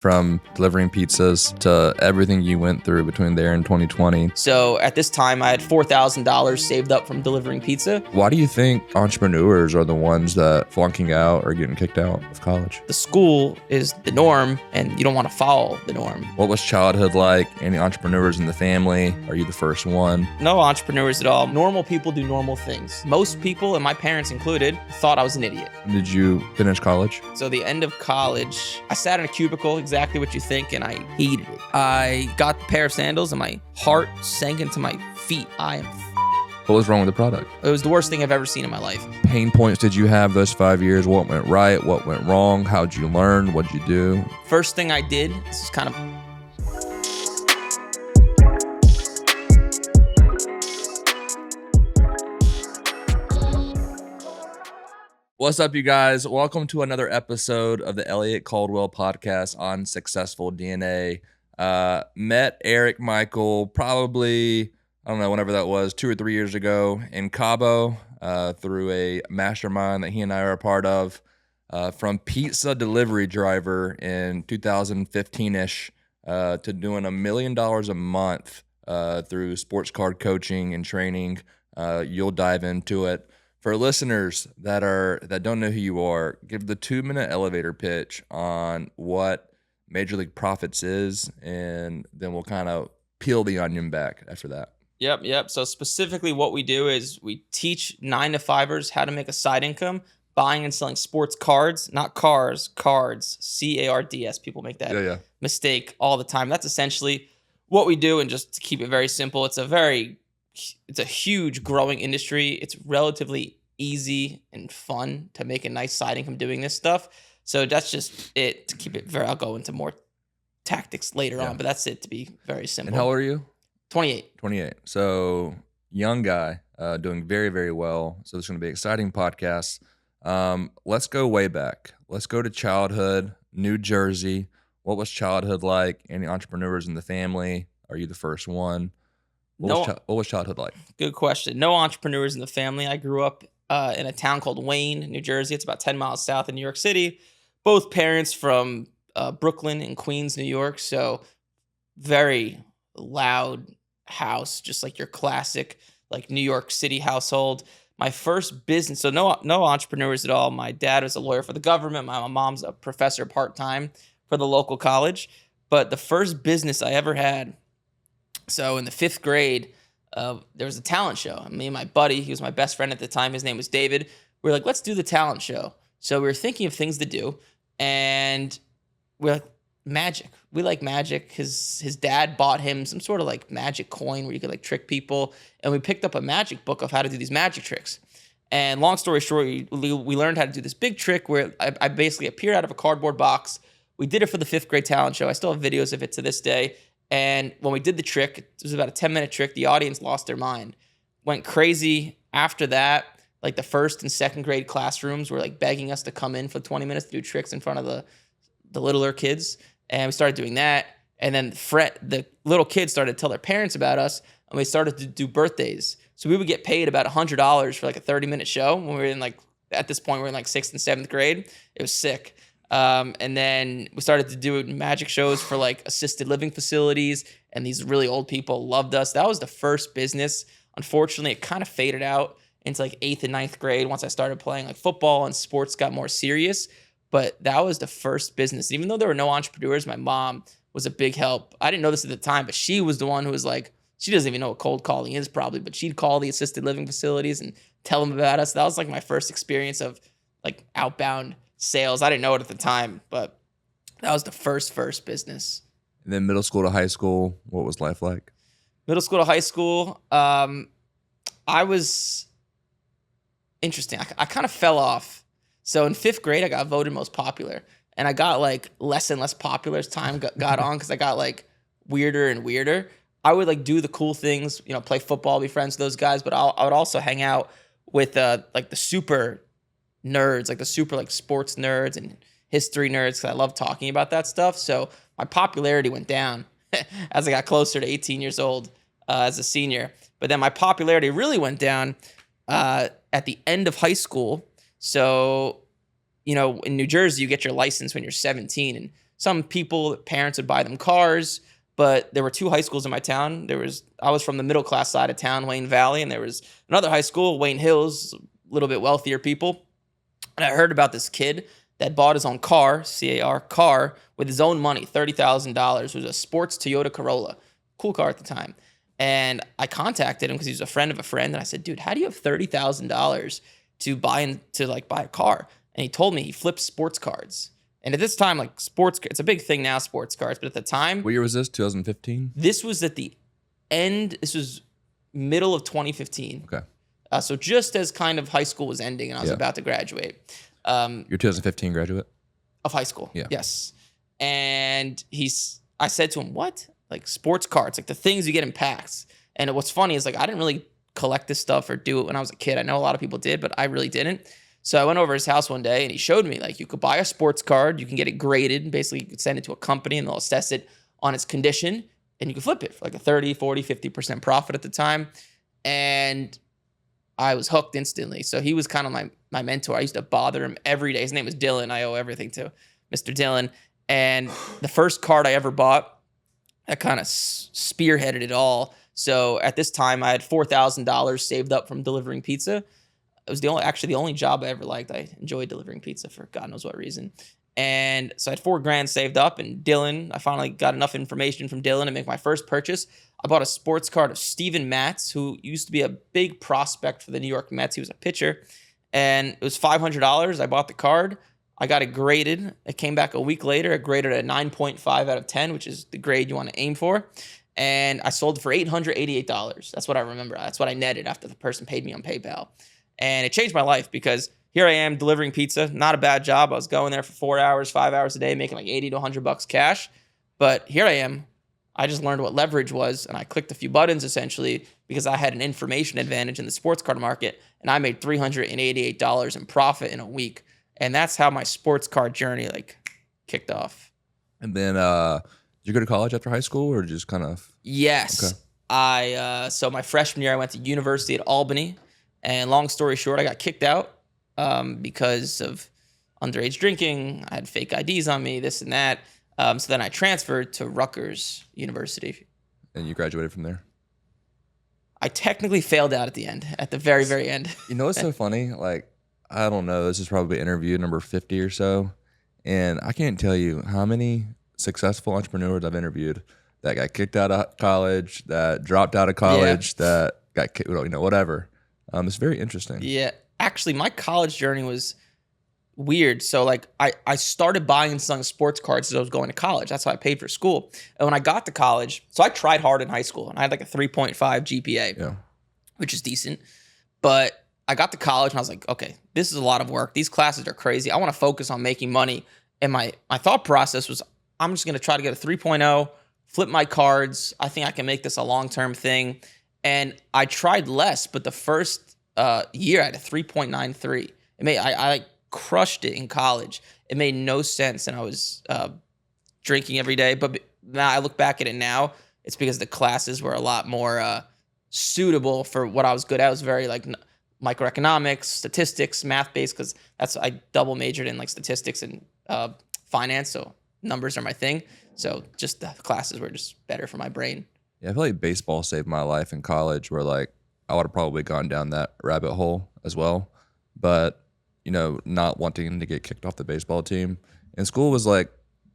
from delivering pizzas to everything you went through between there and 2020. So at this time, I had $4,000 saved up from delivering pizza. Why do you think entrepreneurs are the ones that flunking out or getting kicked out of college? The school is the norm, and you don't want to follow the norm. What was childhood like? Any entrepreneurs in the family? Are you the first one? No entrepreneurs at all. Normal people do normal things. Most people, and my parents included, thought I was an idiot. Did you finish college? So the end of college, I sat in a cubicle, exactly what you think, and I hated it. I got a pair of sandals and my heart sank into my feet. What was wrong with the product? It was the worst thing I've ever seen in my life. Pain points did you have those 5 years? What went right? What went wrong? How'd you learn? What'd you do? First thing I did, this is kind of... What's up, you guys? Welcome to another episode of the Elliott Caldwell podcast on Successful DNA. Met Eric Michael probably, I don't know, whenever that was, 2 or 3 years ago in Cabo through a mastermind that he and I are a part of. From pizza delivery driver in 2015-ish to doing $1 million a month through sports card coaching and training. You'll dive into it. For listeners that don't know who you are, give the 2-minute elevator pitch on what Major League Profits is, and then we'll kind of peel the onion back after that. Yep. So specifically what we do is we teach 9-to-5ers how to make a side income buying and selling sports cards, not cars, cards, C-A-R-D-S. People make that mistake all the time. That's essentially what we do, and just to keep it very simple, it's a huge growing industry. It's relatively easy and fun to make a nice side income doing this stuff. So that's just it, to keep it very, I'll go into more tactics later on, but that's it, to be very simple. And how old are you? 28. 28. So young guy, doing very, very well. So this is going to be an exciting podcast. Let's go way back. Let's go to childhood, New Jersey. What was childhood like? Any entrepreneurs in the family? Are you the first one? What was childhood like? Good question. No entrepreneurs in the family. I grew up in a town called Wayne, New Jersey. It's about 10 miles south of New York City. Both parents from Brooklyn and Queens, New York. So very loud house, just like your classic like New York City household. My first business, so no entrepreneurs at all. My dad was a lawyer for the government. My mom's a professor part-time for the local college. But the first business I ever had, so in the 5th grade, there was a talent show. Me and my buddy, he was my best friend at the time, his name was David. We were like, let's do the talent show. So we were thinking of things to do, and we're like, magic. We like magic. His dad bought him some sort of like magic coin where you could like trick people, and we picked up a magic book of how to do these magic tricks. And long story short, we learned how to do this big trick where I basically appeared out of a cardboard box. We did it for the 5th grade talent show. I still have videos of it to this day. And when we did the trick, it was about a 10-minute trick. The audience lost their mind, went crazy. After that, like the 1st and 2nd grade classrooms were like begging us to come in for 20 minutes to do tricks in front of the littler kids. And we started doing that. And then the little kids started to tell their parents about us, and we started to do birthdays. So we would get paid about $100 for like a 30-minute show when we were in like, at this point, we were in like 6th and 7th grade. It was sick. And then we started to do magic shows for like assisted living facilities, and these really old people loved us. That was the first business. Unfortunately, it kind of faded out into like 8th and 9th grade once I started playing like football and sports got more serious. But that was the first business. Even though there were no entrepreneurs, my mom was a big help. I didn't know this at the time, but she was the one who was like, she doesn't even know what cold calling is probably, but she'd call the assisted living facilities and tell them about us. That was like my first experience of like outbound sales. I didn't know it at the time, but that was the first business. And then middle school to high school, what was life like? Middle school to high school, I was interesting. I kind of fell off. So in 5th grade, I got voted most popular, and I got like less and less popular as time got on, because I got like weirder and weirder. I would like do the cool things, play football, be friends with those guys, but I would also hang out with like the super nerds, like the super like sports nerds and history nerds, because I love talking about that stuff. So my popularity went down as I got closer to 18 years old as a senior. But then my popularity really went down at the end of high school. So, in New Jersey, you get your license when you're 17. And some people, parents would buy them cars, but there were 2 high schools in my town. I was from the middle class side of town, Wayne Valley, and there was another high school, Wayne Hills, a little bit wealthier people. And I heard about this kid that bought his own car, C-A-R, car, with his own money, $30,000. It was a sports Toyota Corolla. Cool car at the time. And I contacted him because he was a friend of a friend. And I said, dude, how do you have $30,000 to buy a car? And he told me he flipped sports cards. And at this time, like it's a big thing now, sports cards. But at the time, What year was this? 2015? this was at the end. This was middle of 2015. Okay. So just as kind of high school was ending and I was Yeah. about to graduate. You're 2015 graduate? Of high school. Yeah. Yes. And I said to him, what? Like sports cards, like the things you get in packs. And what's funny is like, I didn't really collect this stuff or do it when I was a kid. I know a lot of people did, but I really didn't. So I went over his house one day and he showed me like you could buy a sports card, you can get it graded. Basically, you could send it to a company and they'll assess it on its condition and you can flip it for like a 30, 40, 50% profit at the time. And I was hooked instantly. So he was kind of my mentor. I used to bother him every day. His name was Dylan. I owe everything to Mr. Dylan. And the first card I ever bought, that kind of spearheaded it all. So at this time, I had $4,000 saved up from delivering pizza. It was the only job I ever liked. I enjoyed delivering pizza for God knows what reason. And so I had $4,000 saved up. And Dylan, I finally got enough information from Dylan to make my first purchase. I bought a sports card of Steven Matz, who used to be a big prospect for the New York Mets. He was a pitcher. And it was $500. I bought the card. I got it graded. It came back a week later. I graded a 9.5 out of 10, which is the grade you want to aim for. And I sold it for $888. That's what I remember. That's what I netted after the person paid me on PayPal. And it changed my life because here I am delivering pizza. Not a bad job. I was going there for 4 hours, 5 hours a day, making like 80 to 100 bucks cash. But here I am. I just learned what leverage was, and I clicked a few buttons essentially because I had an information advantage in the sports card market, and I made $388 in profit in a week. And that's how my sports card journey like kicked off. And then did you go to college after high school or just kind of? Yes. Okay. So my freshman year, I went to University at Albany. And long story short, I got kicked out because of underage drinking. I had fake IDs on me, this and that. So then I transferred to Rutgers University. And you graduated from there? I technically failed out at the end, at the very, very end. You know what's so funny? Like, I don't know. This is probably interview number 50 or so. And I can't tell you how many successful entrepreneurs I've interviewed that got kicked out of college, that dropped out of college, that got kicked, whatever. It's very interesting. Yeah. Actually, my college journey was weird. So like I started buying and selling sports cards as I was going to college. That's how I paid for school. And when I got to college, so I tried hard in high school and I had like a 3.5 GPA, which is decent. But I got to college and I was like, okay, this is a lot of work. These classes are crazy. I want to focus on making money. And my thought process was, I'm just going to try to get a 3.0, flip my cards. I think I can make this a long-term thing. And I tried less, but the first year I had a 3.93. I crushed it in college. It made no sense. And I was drinking every day. But now I look back at it now, it's because the classes were a lot more suitable for what I was good at. I was very like microeconomics, statistics, math-based, because I double majored in like statistics and finance, so numbers are my thing. So just the classes were just better for my brain. Yeah, I feel like baseball saved my life in college, where like I would have probably gone down that rabbit hole as well. But, not wanting to get kicked off the baseball team. And school was like,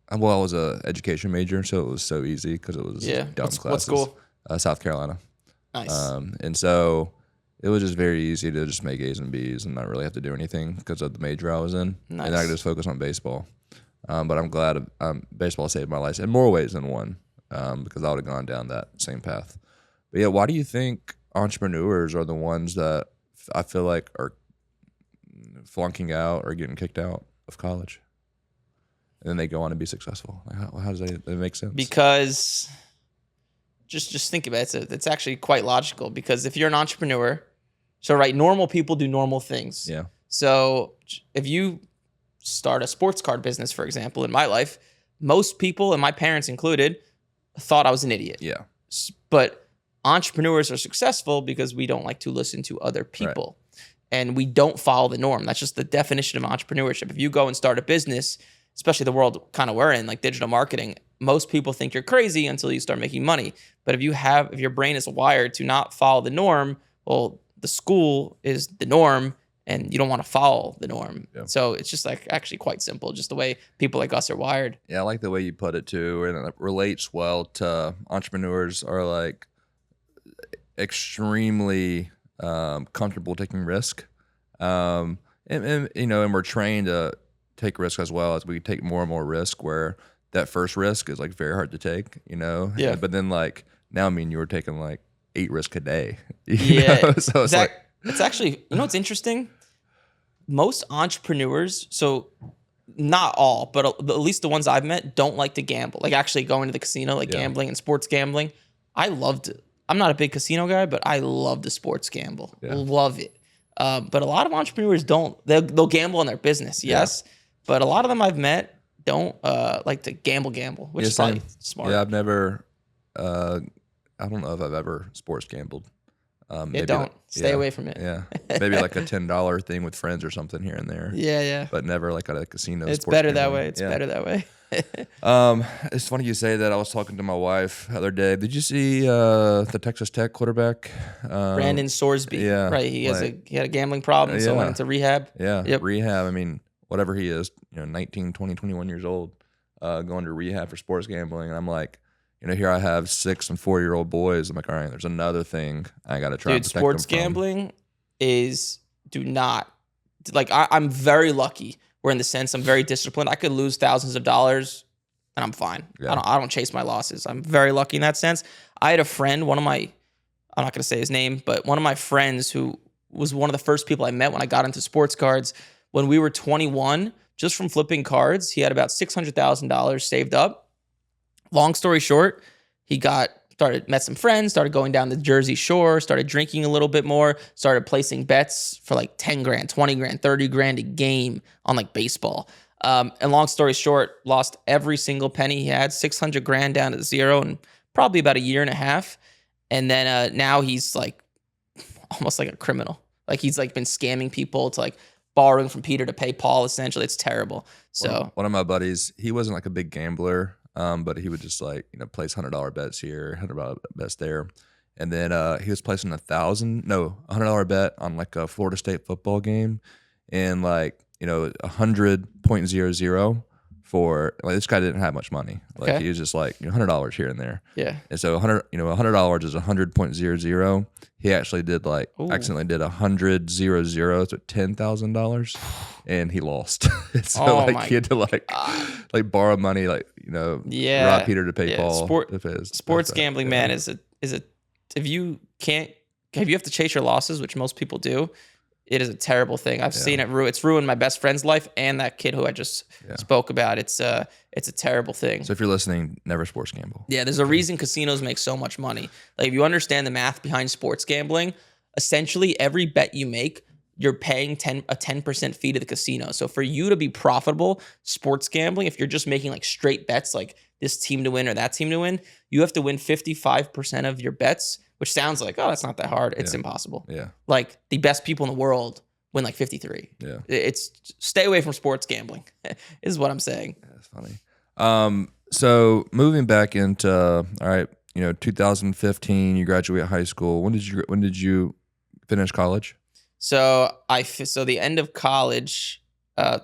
I was a education major, so it was so easy because it was dumb classes. What school? South Carolina. Nice. And so it was just very easy to just make A's and B's and not really have to do anything because of the major I was in. Nice. And I could just focus on baseball. But I'm glad baseball saved my life in more ways than one, because I would have gone down that same path. But yeah, why do you think entrepreneurs are the ones that I feel like are flunking out or getting kicked out of college? And then they go on to be successful. Like how does that make sense? Because just think about it. It's actually quite logical, because if you're an entrepreneur, normal people do normal things. Yeah. So if you start a sports card business, for example, in my life, most people, and my parents included, thought I was an idiot. Yeah. But entrepreneurs are successful because we don't like to listen to other people. Right. And we don't follow the norm. That's just the definition of entrepreneurship. If you go and start a business especially the world kind of we're in, like digital marketing, most people think you're crazy until you start making money. But if your brain is wired to not follow the norm, well, the school is the norm and you don't want to follow the norm. Yeah. So it's just like actually quite simple, just the way people like us are wired. Yeah, I like the way you put it too. And it relates well to entrepreneurs are like extremely comfortable taking risk. And we're trained to take risk as well as we take more and more risk where that first risk is like very hard to take, Yeah. But then like now, you were taking like 8 risks a day. Yeah. So it's like, it's actually, what's interesting? Most entrepreneurs, so not all, but at least the ones I've met don't like to gamble. Like actually going to the casino, like gambling and sports gambling. I'm not a big casino guy, but I love the sports gamble. Yeah. Love it. But a lot of entrepreneurs don't. They'll gamble on their business, yes. Yeah. But a lot of them I've met don't like to gamble, which is probably smart. Yeah, I've never. I don't know if I've ever sports gambled. Maybe don't stay away from it. Yeah, maybe like a $10 thing with friends or something here and there. Yeah. But never like at a casino. It's better that way. It's better that way. It's funny you say that. I was talking to my wife the other day. Did you see the Texas Tech quarterback, Brandon Sorsby? Yeah, right. He had a gambling problem, so went into rehab. Yeah, yep. Rehab. I mean, whatever he is, 19, 20, 21 years old, going to rehab for sports gambling, and I'm like, here I have 6 and 4-year-old boys. I'm like, all right, there's another thing I got to try. Dude, sports gambling I'm very lucky. Where in the sense I'm very disciplined. I could lose thousands of dollars and I'm fine. Yeah. I don't chase my losses. I'm very lucky in that sense. I had a friend, I'm not going to say his name, but one of my friends who was one of the first people I met when I got into sports cards. When we were 21, just from flipping cards, he had about $600,000 saved up. Long story short, he met some friends, started going down the Jersey Shore, started drinking a little bit more, started placing bets for like 10 grand, 20 grand, 30 grand a game on like baseball. And long story short, lost every single penny he had, 600 grand down to zero in probably about a year and a half. And then now he's like almost like a criminal. Like he's like been scamming people to like borrowing from Peter to pay Paul, essentially. It's terrible. So one of my buddies, he wasn't like a big gambler. But he would just like, place $100 bets here, $100 bets there. And then he was placing a $100 bet on like a Florida State football game and like, 100.00 for like this guy didn't have much money. Like he was just like $100 here and there. Yeah. And so $100 is 100.00. He actually did accidentally did 100.00, so $10,000, and he lost. So he had to borrow money, rob Peter to pay Paul. Sports gambling, man, is a if you have to chase your losses, which most people do. It is a terrible thing. I've seen it it's ruined my best friend's life and that kid who I just spoke about. It's a terrible thing. So if you're listening, never sports gamble. Yeah, there's a reason casinos make so much money. Like if you understand the math behind sports gambling, essentially every bet you make, you're paying a 10% fee to the casino. So for you to be profitable, sports gambling, if you're just making like straight bets, like this team to win or that team to win, you have to win 55% of your bets, which sounds like, oh, that's not that hard. It's impossible. Yeah. Like the best people in the world win like 53. Yeah. It's stay away from sports gambling. Is what I'm saying. That's funny. So moving back into, all right, 2015, you graduate high school. When did you finish college? So the end of college,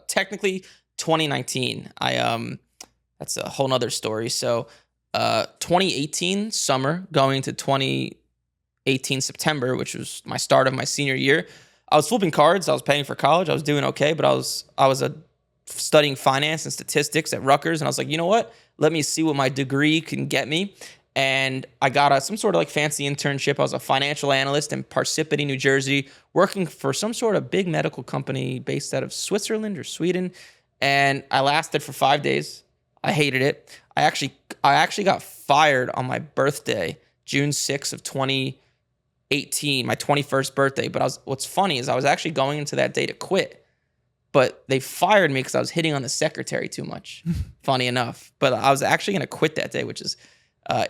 technically 2019. That's a whole nother story. So 2018 summer going to 2018 September, which was my start of my senior year, I was flipping cards. I was paying for college. I was doing okay, but I was studying finance and statistics at Rutgers, and I was like, you know what? Let me see what my degree can get me. And I got some sort of like fancy internship. I was a financial analyst in Parsippany, New Jersey, working for some sort of big medical company based out of Switzerland or Sweden. And I lasted for 5 days. I hated it. I actually got fired on my birthday, June 6th of 2018, my 21st birthday. But what's funny is I was actually going into that day to quit, but they fired me because I was hitting on the secretary too much. Funny enough, but I was actually going to quit that day, which is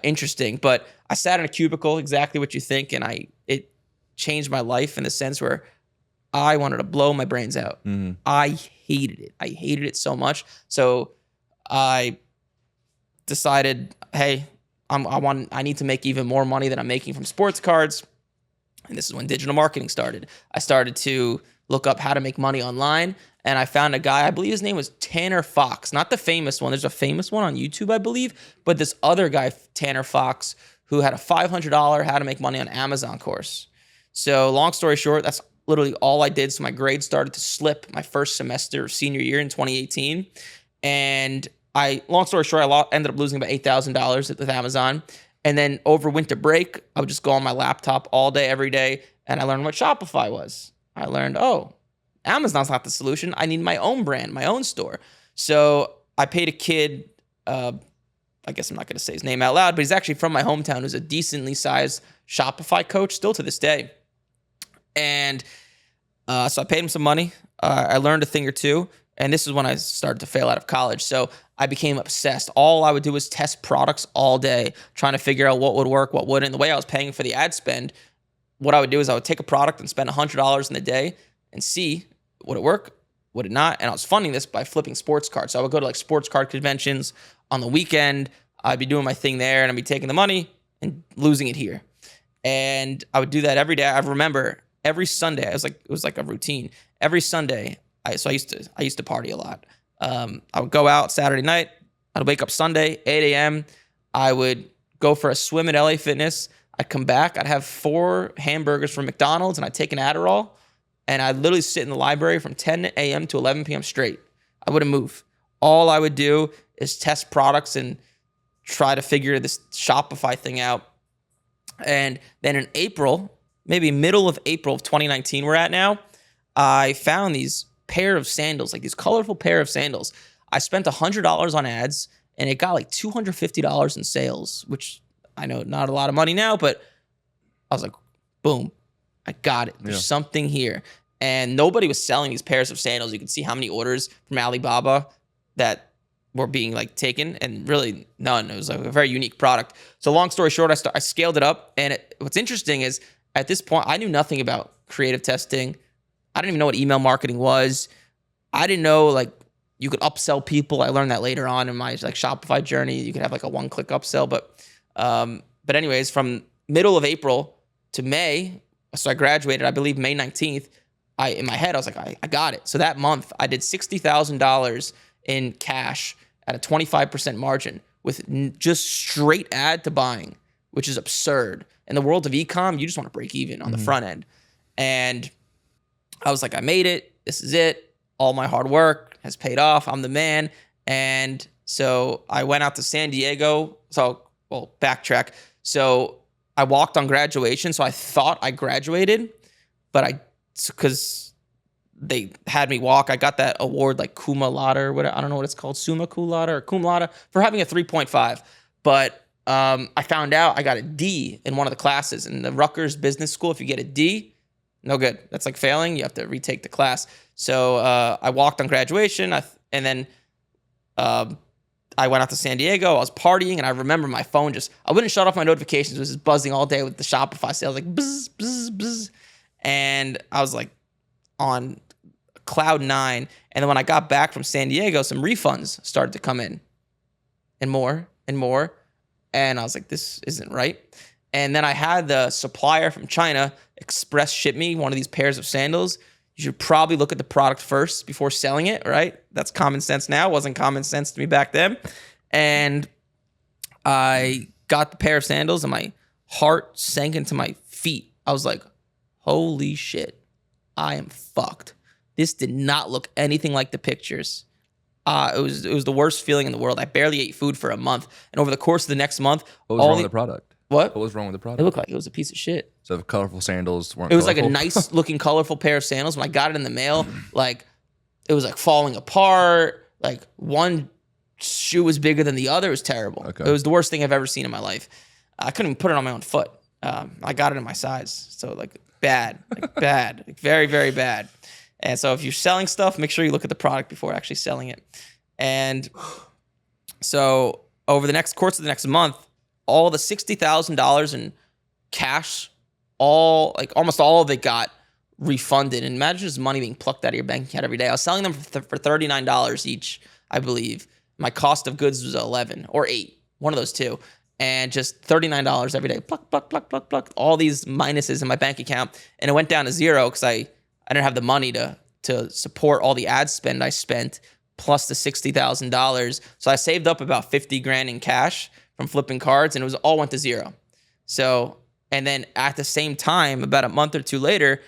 interesting. But I sat in a cubicle, exactly what you think, and it changed my life in the sense where I wanted to blow my brains out. I hated it. I hated it so much. So I decided, hey, I need to make even more money than I'm making from sports cards. And this is when digital marketing started. I started to look up how to make money online. And I found a guy, I believe his name was Tanner Fox, not the famous one. There's a famous one on YouTube, I believe. But this other guy, Tanner Fox, who had a $500 how to make money on Amazon course. So long story short, that's literally all I did. So my grades started to slip my first semester of senior year in 2018. And long story short, I ended up losing about $8,000 with Amazon. And then over winter break, I would just go on my laptop all day, every day. And I learned what Shopify was. I learned, Amazon's not the solution. I need my own brand, my own store. So I paid a kid, I guess I'm not going to say his name out loud, but he's actually from my hometown, who's a decently sized Shopify coach still to this day. And so I paid him some money. I learned a thing or two. And this is when I started to fail out of college. So I became obsessed. All I would do was test products all day, trying to figure out what would work, what wouldn't. The way I was paying for the ad spend, what I would do is I would take a product and spend $100 in a day and see, would it work, would it not? And I was funding this by flipping sports cards. So I would go to like sports card conventions on the weekend. I'd be doing my thing there and I'd be taking the money and losing it here. And I would do that every day. I remember every Sunday, it was like a routine. Every Sunday, I used to party a lot. I would go out Saturday night. I'd wake up Sunday, 8 a.m. I would go for a swim at LA Fitness. I'd come back. I'd have 4 hamburgers from McDonald's and I'd take an Adderall. And I'd literally sit in the library from 10 a.m. to 11 p.m. straight. I wouldn't move. All I would do is test products and try to figure this Shopify thing out. And then in April, maybe middle of April of 2019 we're at now, I found these pair of sandals, like these colorful pair of sandals. I spent $100 on ads and it got like $250 in sales, which I know not a lot of money now, but I was like, boom, I got it. There's something here. And nobody was selling these pairs of sandals. You could see how many orders from Alibaba that were being like taken, and really none. It was like a very unique product. So long story short, I scaled it up. And what's interesting is at this point, I knew nothing about creative testing. I didn't even know what email marketing was. I didn't know like you could upsell people. I learned that later on in my like Shopify journey. You could have like a one-click upsell. But anyways, from middle of April to May, so I graduated, I believe May 19th. In my head, I was like, I got it. So that month, I did $60,000 in cash at a 25% margin with just straight ad to buying, which is absurd. In the world of e-com, you just want to break even on the front end. And I was like, I made it. This is it. All my hard work has paid off. I'm the man. And so I went out to San Diego. Backtrack. So I walked on graduation. So I thought I graduated, but because they had me walk. I got that award like cum laude or whatever. I don't know what it's called, summa cum laude or cum laude for having a 3.5. But I found out I got a D in one of the classes in the Rutgers Business School. If you get a D, no good. That's like failing. You have to retake the class. So I walked on graduation, and then I went out to San Diego. I was partying, and I remember my phone I wouldn't shut off my notifications. It was just buzzing all day with the Shopify sales, like buzz, buzz, buzz. And I was like on cloud 9. And then when I got back from San Diego, some refunds started to come in and more and more. And I was like, this isn't right. And then I had the supplier from China express ship me one of these pairs of sandals. You should probably look at the product first before selling it, right? That's common sense now. It wasn't common sense to me back then. And I got the pair of sandals and my heart sank into my feet. I was like, holy shit, I am fucked. This did not look anything like the pictures. It was the worst feeling in the world. I barely ate food for a month. And over the course of the next month, what was wrong with the product? What was wrong with the product? It looked like it was a piece of shit. So the colorful sandals weren't It was colorful? like a nice looking colorful pair of sandals. When I got it in the mail, like it was like falling apart. Like one shoe was bigger than the other. It was terrible. Okay. It was the worst thing I've ever seen in my life. I couldn't even put it on my own foot. I got it in my size. So like bad, like very, very bad. And so if you're selling stuff, make sure you look at the product before actually selling it. And so over the course of the next month, all the $60,000 in cash, almost all of it got refunded. And imagine just money being plucked out of your bank account every day. I was selling them for $39 each, I believe. My cost of goods was 11 or 8, one of those two. And just $39 every day, pluck, pluck, pluck, pluck, pluck, all these minuses in my bank account. And it went down to zero because I didn't have the money to support all the ad spend I spent, plus the $60,000. So I saved up about 50 grand in cash from flipping cards, and it was all went to zero. So, and then at the same time, about a month or two later,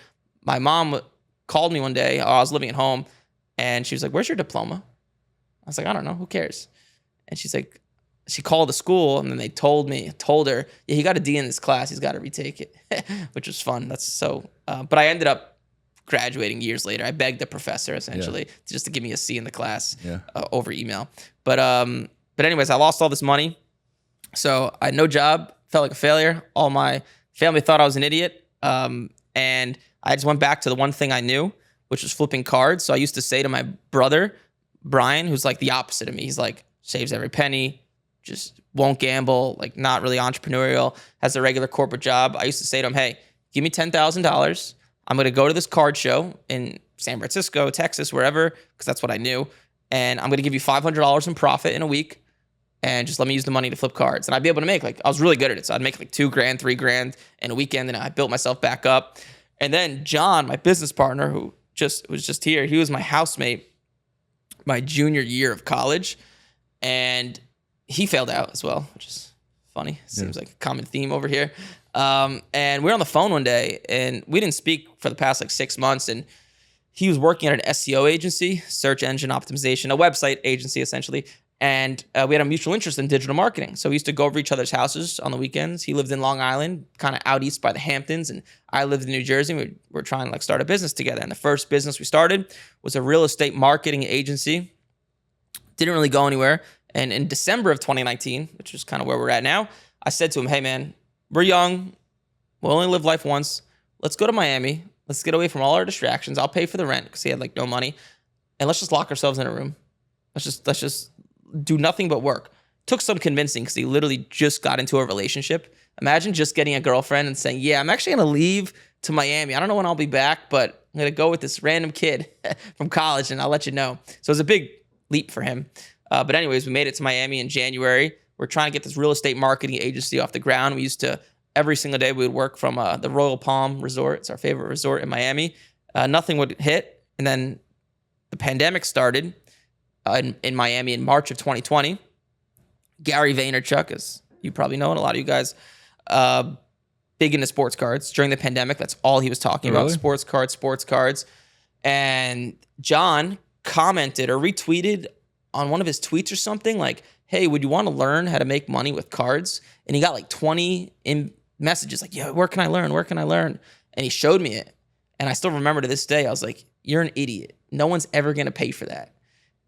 my mom called me one day. I was living at home, and she was like, "Where's your diploma?" I was like, "I don't know. Who cares?" And she's like, she called the school, and then they told her, "Yeah, he got a D in this class. He's got to retake it," which was fun. That's so. But I ended up graduating years later. I begged the professor essentially just to give me a C in the class over email. But anyways, I lost all this money, so I had no job. Felt like a failure. All my family thought I was an idiot, and I just went back to the one thing I knew, which was flipping cards. So I used to say to my brother, Brian, who's like the opposite of me. He's like saves every penny, just won't gamble, like not really entrepreneurial, has a regular corporate job. I used to say to him, "Hey, give me $10,000. I'm going to go to this card show in San Francisco, Texas, wherever, because that's what I knew. And I'm going to give you $500 in profit in a week. And just let me use the money to flip cards." And I'd be able to make I was really good at it. So I'd make like $2,000, $3,000 in a weekend. And I built myself back up. And then John, my business partner, who was just here, he was my housemate my junior year of college. And he failed out as well, which is funny. Seems like a common theme over here. And we were on the phone one day, and we didn't speak for the past 6 months. And he was working at an SEO agency, search engine optimization, a website agency essentially. And we had a mutual interest in digital marketing. So we used to go over each other's houses on the weekends. He lived in Long Island, kind of out east by the Hamptons, and I lived in New Jersey. We were trying to start a business together. And the first business we started was a real estate marketing agency. Didn't really go anywhere. And in December of 2019, which is kind of where we're at now, I said to him, "Hey man, we're young. We'll only live life once. Let's go to Miami. Let's get away from all our distractions. I'll pay for the rent," because he had no money. "And let's just lock ourselves in a room. Let's just do nothing but work." Took some convincing because he literally just got into a relationship. Imagine just getting a girlfriend and saying, "Yeah, I'm actually going to leave to Miami. I don't know when I'll be back, but I'm going to go with this random kid from college and I'll let you know." So it was a big leap for him. But anyways, we made it to Miami in January. We're trying to get this real estate marketing agency off the ground. We used to, every single day, we would work from the Royal Palm Resort. It's our favorite resort in Miami. Nothing would hit. And then the pandemic started in Miami in March of 2020. Gary Vaynerchuk, as you probably know, and a lot of you guys, big into sports cards. During the pandemic, that's all he was talking about, sports cards. And John commented or retweeted on one of his tweets or something like, "Hey, would you want to learn how to make money with cards?" And he got 20 messages like, "Yeah, where can I learn? Where can I learn?" And he showed me it. And I still remember to this day, I was like, "You're an idiot. No one's ever going to pay for that."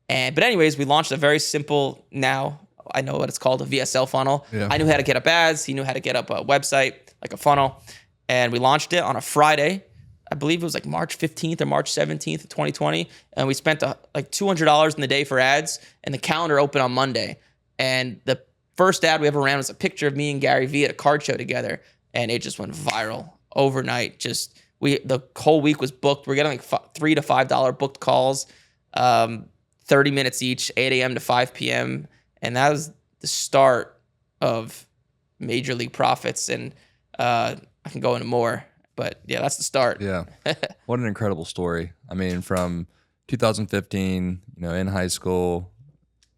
But anyways, we launched a very simple, now I know what it's called, a VSL funnel. Yeah. I knew how to get up ads. He knew how to get up a website, like a funnel. And we launched it on a Friday. I believe it was March 15th or March 17th of 2020. And we spent $200 in the day for ads, and the calendar opened on Monday. And the first ad we ever ran was a picture of me and Gary Vee at a card show together. And it just went viral overnight. The whole week was booked. We're getting $3 to $5 booked calls, 30 minutes each, 8 a.m. to 5 p.m. And that was the start of major league profits. And I can go into more. But yeah, that's the start. Yeah. What an incredible story. I mean, from 2015, in high school,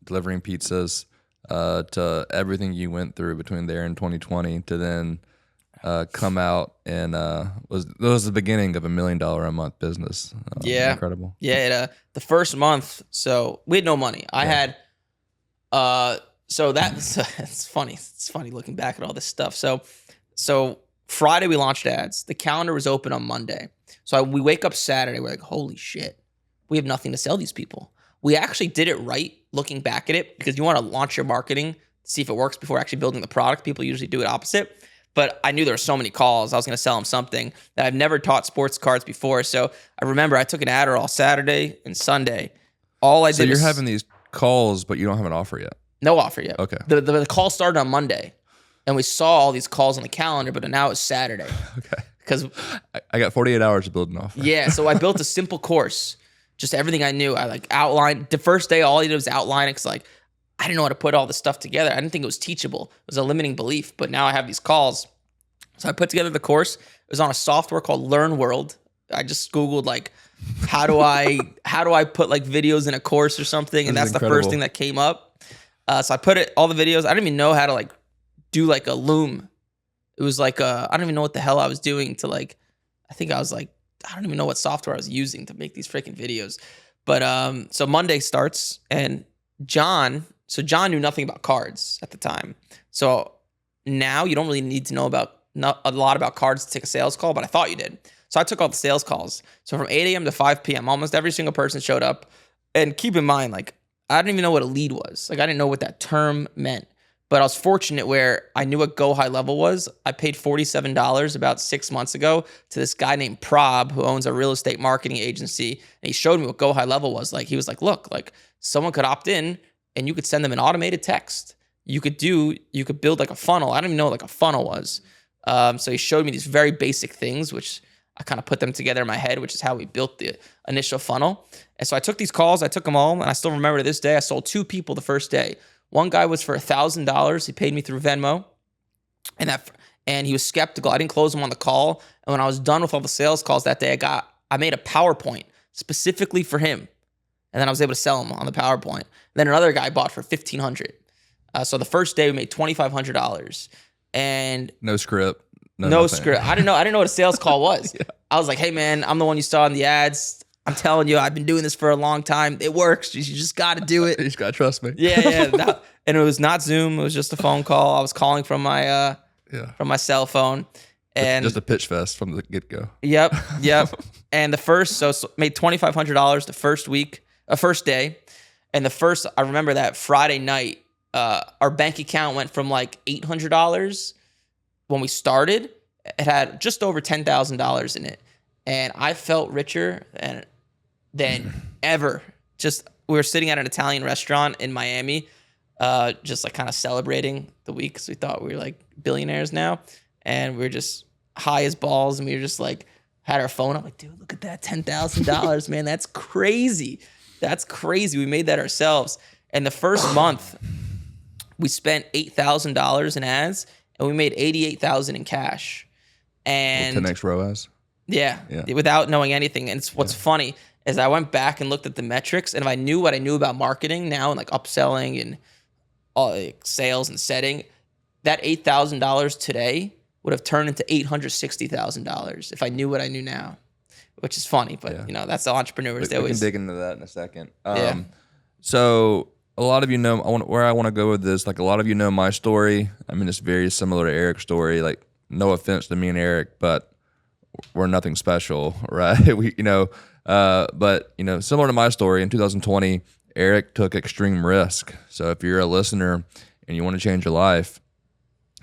delivering pizzas, to everything you went through between there and 2020 to then come out and was the beginning of $1 million a month business. Yeah. Incredible. Yeah. The first month, so we had no money. I had, it's funny. It's funny looking back at all this stuff. So Friday we launched ads. The calendar was open on Monday. So we wake up Saturday. We're like, holy shit, we have nothing to sell these people. We actually did it right looking back at it, because you want to launch your marketing, see if it works before actually building the product. People usually do it opposite. But I knew there were so many calls. I was going to sell them something that I've never taught sports cards before. So I remember I took an Adderall Saturday and Sunday. All I did. So you're having these calls, but you don't have an offer yet. No offer yet. Okay. The call started on Monday. And we saw all these calls on the calendar, but now it's Saturday. Okay. because I got 48 hours to build an offer. yeah. So I built a simple course, just everything I knew. I like outlined the first day. All I did was outline it because like I didn't know how to put all this stuff together. I didn't think it was teachable. It was a limiting belief. But now I have these calls. So I put together the course. It was on a software called Learn World. I just Googled like, how do I put like videos in a course or something? And that's incredible. The first thing that came up. So I put all the videos. I didn't even know how to like do like a Loom. It was like, I don't even know what the hell I was doing to like, I think I was like, I don't even know what software I was using to make these freaking videos. But so Monday starts and John knew nothing about cards at the time. So now you don't really need to know a lot about cards to take a sales call, but I thought you did. So I took all the sales calls. So from 8 a.m. to 5 p.m., almost every single person showed up. And keep in mind, like, I didn't even know what a lead was. Like, I didn't know what that term meant. But I was fortunate where I knew what Go High Level was. I paid $47 about 6 months ago to this guy named Prob, who owns a real estate marketing agency. And he showed me what Go High Level was. Like, he was like, look, like, someone could opt in and you could send them an automated text. You could build like a funnel. I don't even know what like a funnel was. So he showed me these very basic things, which I kind of put them together in my head, which is how we built the initial funnel. And so I took these calls, I took them all, and I still remember to this day, I sold 2 people the first day. One guy was for $1,000. He paid me through Venmo, and he was skeptical. I didn't close him on the call. And when I was done with all the sales calls that day, I made a PowerPoint specifically for him. And then I was able to sell him on the PowerPoint. Then another guy bought for $1,500. So the first day we made $2,500. And no script. No script. I didn't know what a sales call was. Yeah. I was like, hey man, I'm the one you saw in the ads. I'm telling you, I've been doing this for a long time. It works. You just got to do it. You just got to trust me. Yeah. And it was not Zoom. It was just a phone call. I was calling from my cell phone. And just a pitch fest from the get-go. Yep. And made $2,500 the first day. And I remember that Friday night, our bank account went from like $800 when we started. It had just over $10,000 in it. And I felt richer than ever. We were sitting at an Italian restaurant in Miami, just like kind of celebrating the week because we thought we were like billionaires now. And we were just high as balls. And we were just like, had our phone up like, dude, look at that $10,000, man. That's crazy. That's crazy. We made that ourselves. And the first month, we spent $8,000 in ads, and we made $88,000 in cash. And 10x ROAS. Yeah, without knowing anything. And what's funny is I went back and looked at the metrics, and if I knew what I knew about marketing now and like upselling and all like sales and setting, that $8,000 today would have turned into $860,000 if I knew what I knew now, which is funny. But that's the entrepreneurs. We can dig into that in a second. Yeah. So a lot of you know where I want to go with this. Like a lot of you know my story. I mean, it's very similar to Eric's story. Like no offense to me and Eric, but we're nothing special, right? But similar to my story, in 2020, Eric took extreme risk. So if you're a listener and you want to change your life,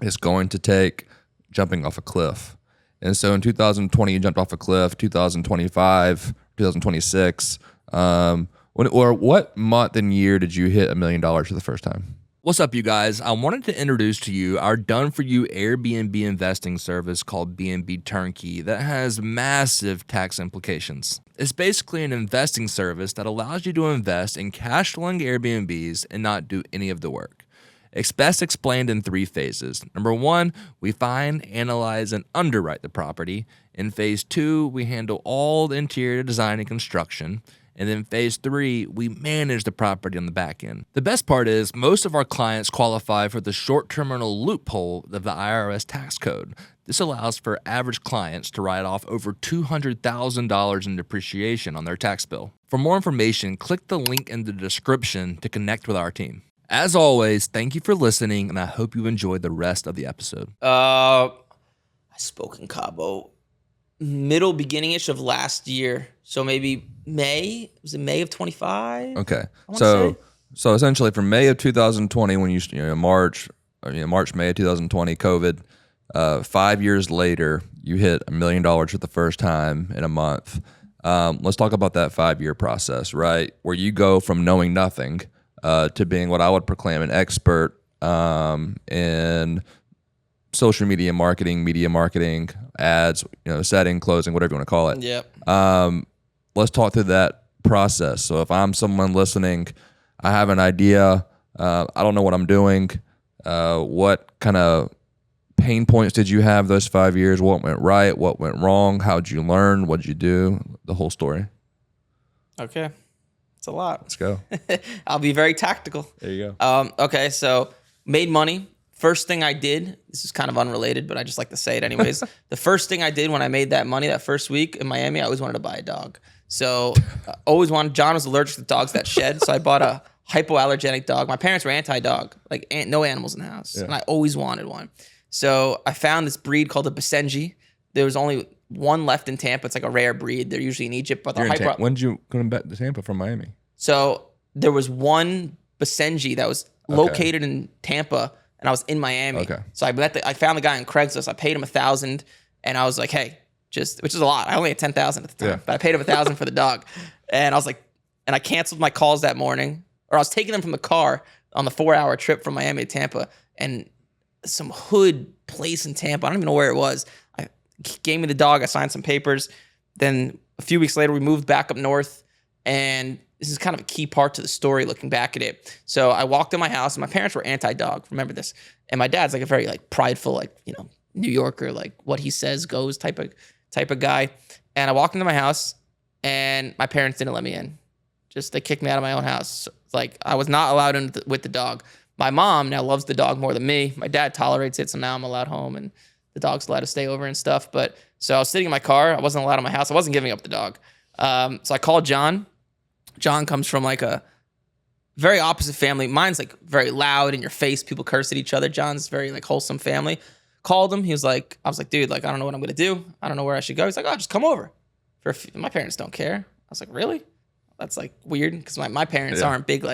it's going to take jumping off a cliff. And so in 2020, you jumped off a cliff. 2025, 2026. What month and year did you hit $1 million for the first time? What's up, you guys? I wanted to introduce to you our done-for-you Airbnb investing service called BNB Turnkey that has massive tax implications. It's basically an investing service that allows you to invest in cash-flowing Airbnbs and not do any of the work. It's best explained in 3 phases. Number 1, we find, analyze, and underwrite the property. In phase 2, we handle all the interior design and construction. And then phase 3, we manage the property on the back end. The best part is most of our clients qualify for the short terminal loophole of the IRS tax code. This allows for average clients to write off over $200,000 in depreciation on their tax bill. For more information, click the link in the description to connect with our team. As always, thank you for listening, and I hope you enjoyed the rest of the episode. I spoke in Cabo beginning-ish of last year. So maybe May? Was it May of 25? Okay. So essentially from May of 2020, when March, May of 2020, COVID, 5 years later, you hit $1 million for the first time in a month. Let's talk about that 5-year process, right? Where you go from knowing nothing to being what I would proclaim an expert in social media marketing, ads, setting, closing, whatever you want to call it. Yep. Let's talk through that process. So if I'm someone listening, I have an idea, I don't know what I'm doing. What kind of pain points did you have those 5 years? What went right? What went wrong? How'd you learn? What'd you do? The whole story. Okay. It's a lot. Let's go. I'll be very tactical. There you go. Okay, so made money. First thing I did, this is kind of unrelated, but I just like to say it anyways. The first thing I did when I made that money that first week in Miami, I always wanted to buy a dog. So John was allergic to dogs that shed, so I bought a hypoallergenic dog. My parents were anti-dog, like no animals in the house, and I always wanted one. So I found this breed called a Basenji. There was only one left in Tampa. It's like a rare breed. They're usually in Egypt, but they're hyper. When did you come back to Tampa from Miami? So there was one Basenji that was located in Tampa, and I was in Miami. Okay. So I found the guy on Craigslist. I paid him $1,000, and I was like, hey, which is a lot. I only had $10,000 at the time, but I paid him $1,000 for the dog, and I was like, and I canceled my calls that morning, or I was taking them from the car on the 4-hour trip from Miami to Tampa, and some hood place in Tampa. I don't even know where it was. I gave me the dog. I signed some papers. Then a few weeks later, we moved back up north, and this is kind of a key part to the story looking back at it. So I walked in my house, and my parents were anti-dog. Remember this. And my dad's like a very prideful, New Yorker, what he says goes type of guy. And I walked into my house, and my parents didn't let me in. They kicked me out of my own house. I was not allowed in with the dog. My mom now loves the dog more than me. My dad tolerates it, so now I'm allowed home, and the dog's allowed to stay over and stuff. But so I was sitting in my car. I wasn't allowed in my house. I wasn't giving up the dog. So I called John. John comes from a very opposite family. Mine's very loud, in your face. People curse at each other. John's very wholesome family. Called him. He was I was like, dude, I don't know what I'm gonna do. I don't know where I should go. He's like, oh, just come over. My parents don't care. I was like, really? That's weird, because my parents aren't big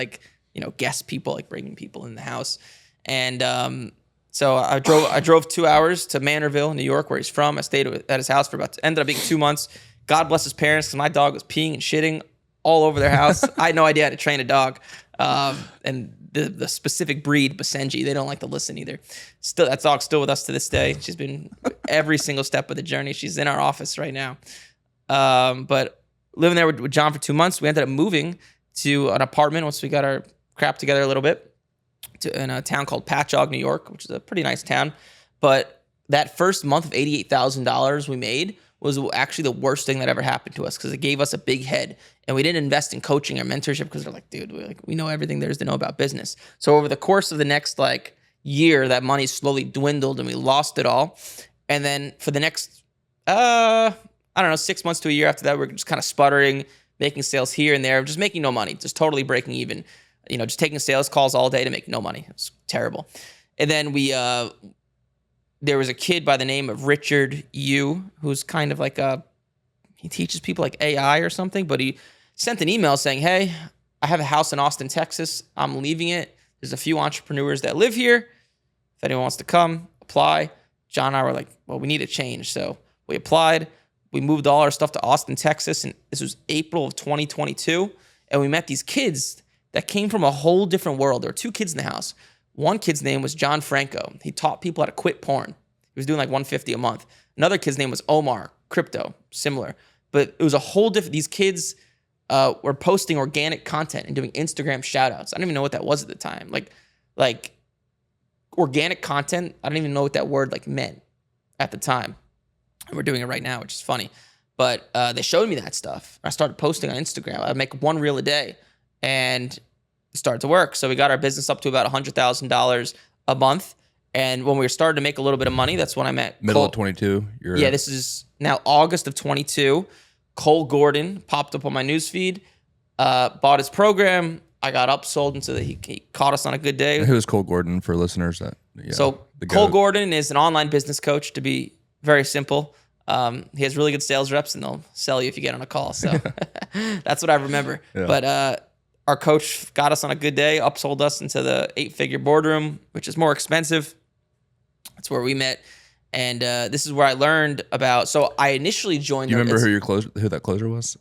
guest people, bringing people in the house. And so I drove 2 hours to Manorville, New York, where he's from. I stayed at his house for ended up being 2 months. God bless his parents, because my dog was peeing and shitting all over their house. I had no idea how to train a dog. And the specific breed, Basenji, they don't like to listen either. Still, that dog's still with us to this day. She's been every single step of the journey. She's in our office right now. But living there with John for 2 months, we ended up moving to an apartment once we got our crap together a little bit in a town called Patchogue, New York, which is a pretty nice town. But that first month of $88,000 we made was actually the worst thing that ever happened to us, because it gave us a big head, and we didn't invest in coaching or mentorship, because they're like, dude, we know everything there is to know about business. So over the course of the next year, that money slowly dwindled, and we lost it all. And then for the next, 6 months to a year after that, we're just kind of sputtering, making sales here and there, just making no money, just totally breaking even. Just taking sales calls all day to make no money. It was terrible. And then there was a kid by the name of Richard Yu, who's kind of he teaches people AI or something, but he sent an email saying, hey, I have a house in Austin, Texas. I'm leaving it. There's a few entrepreneurs that live here. If anyone wants to come, apply. John and I were like, well, we need a change. So we applied. We moved all our stuff to Austin, Texas, and this was April of 2022. And we met these kids that came from a whole different world. There were 2 kids in the house. One kid's name was John Franco. He taught people how to quit porn. He was doing $150 a month. Another kid's name was Omar, crypto, similar. But it was a whole different, these kids were posting organic content and doing Instagram shout outs. I don't even know what that was at the time. Like organic content, I don't even know what that word meant at the time. And we're doing it right now, which is funny. But they showed me that stuff. I started posting on Instagram. I'd make 1 reel a day, and it started to work. So we got our business up to about $100,000 a month. And when we were starting to make a little bit of money, that's when I met middle of 22. Yeah, this is now August of 22. Cole Gordon popped up on my newsfeed, bought his program. I got upsold into he caught us on a good day. Who is Cole Gordon for listeners? So Cole Gordon is an online business coach, to be very simple. He has really good sales reps, and they'll sell you if you get on a call. So that's what I remember. Yeah. But our coach got us on a good day, upsold us into the 8-figure boardroom, which is more expensive. That's where we met. And this is where I learned about. So I initially joined. Do you remember who that closer was?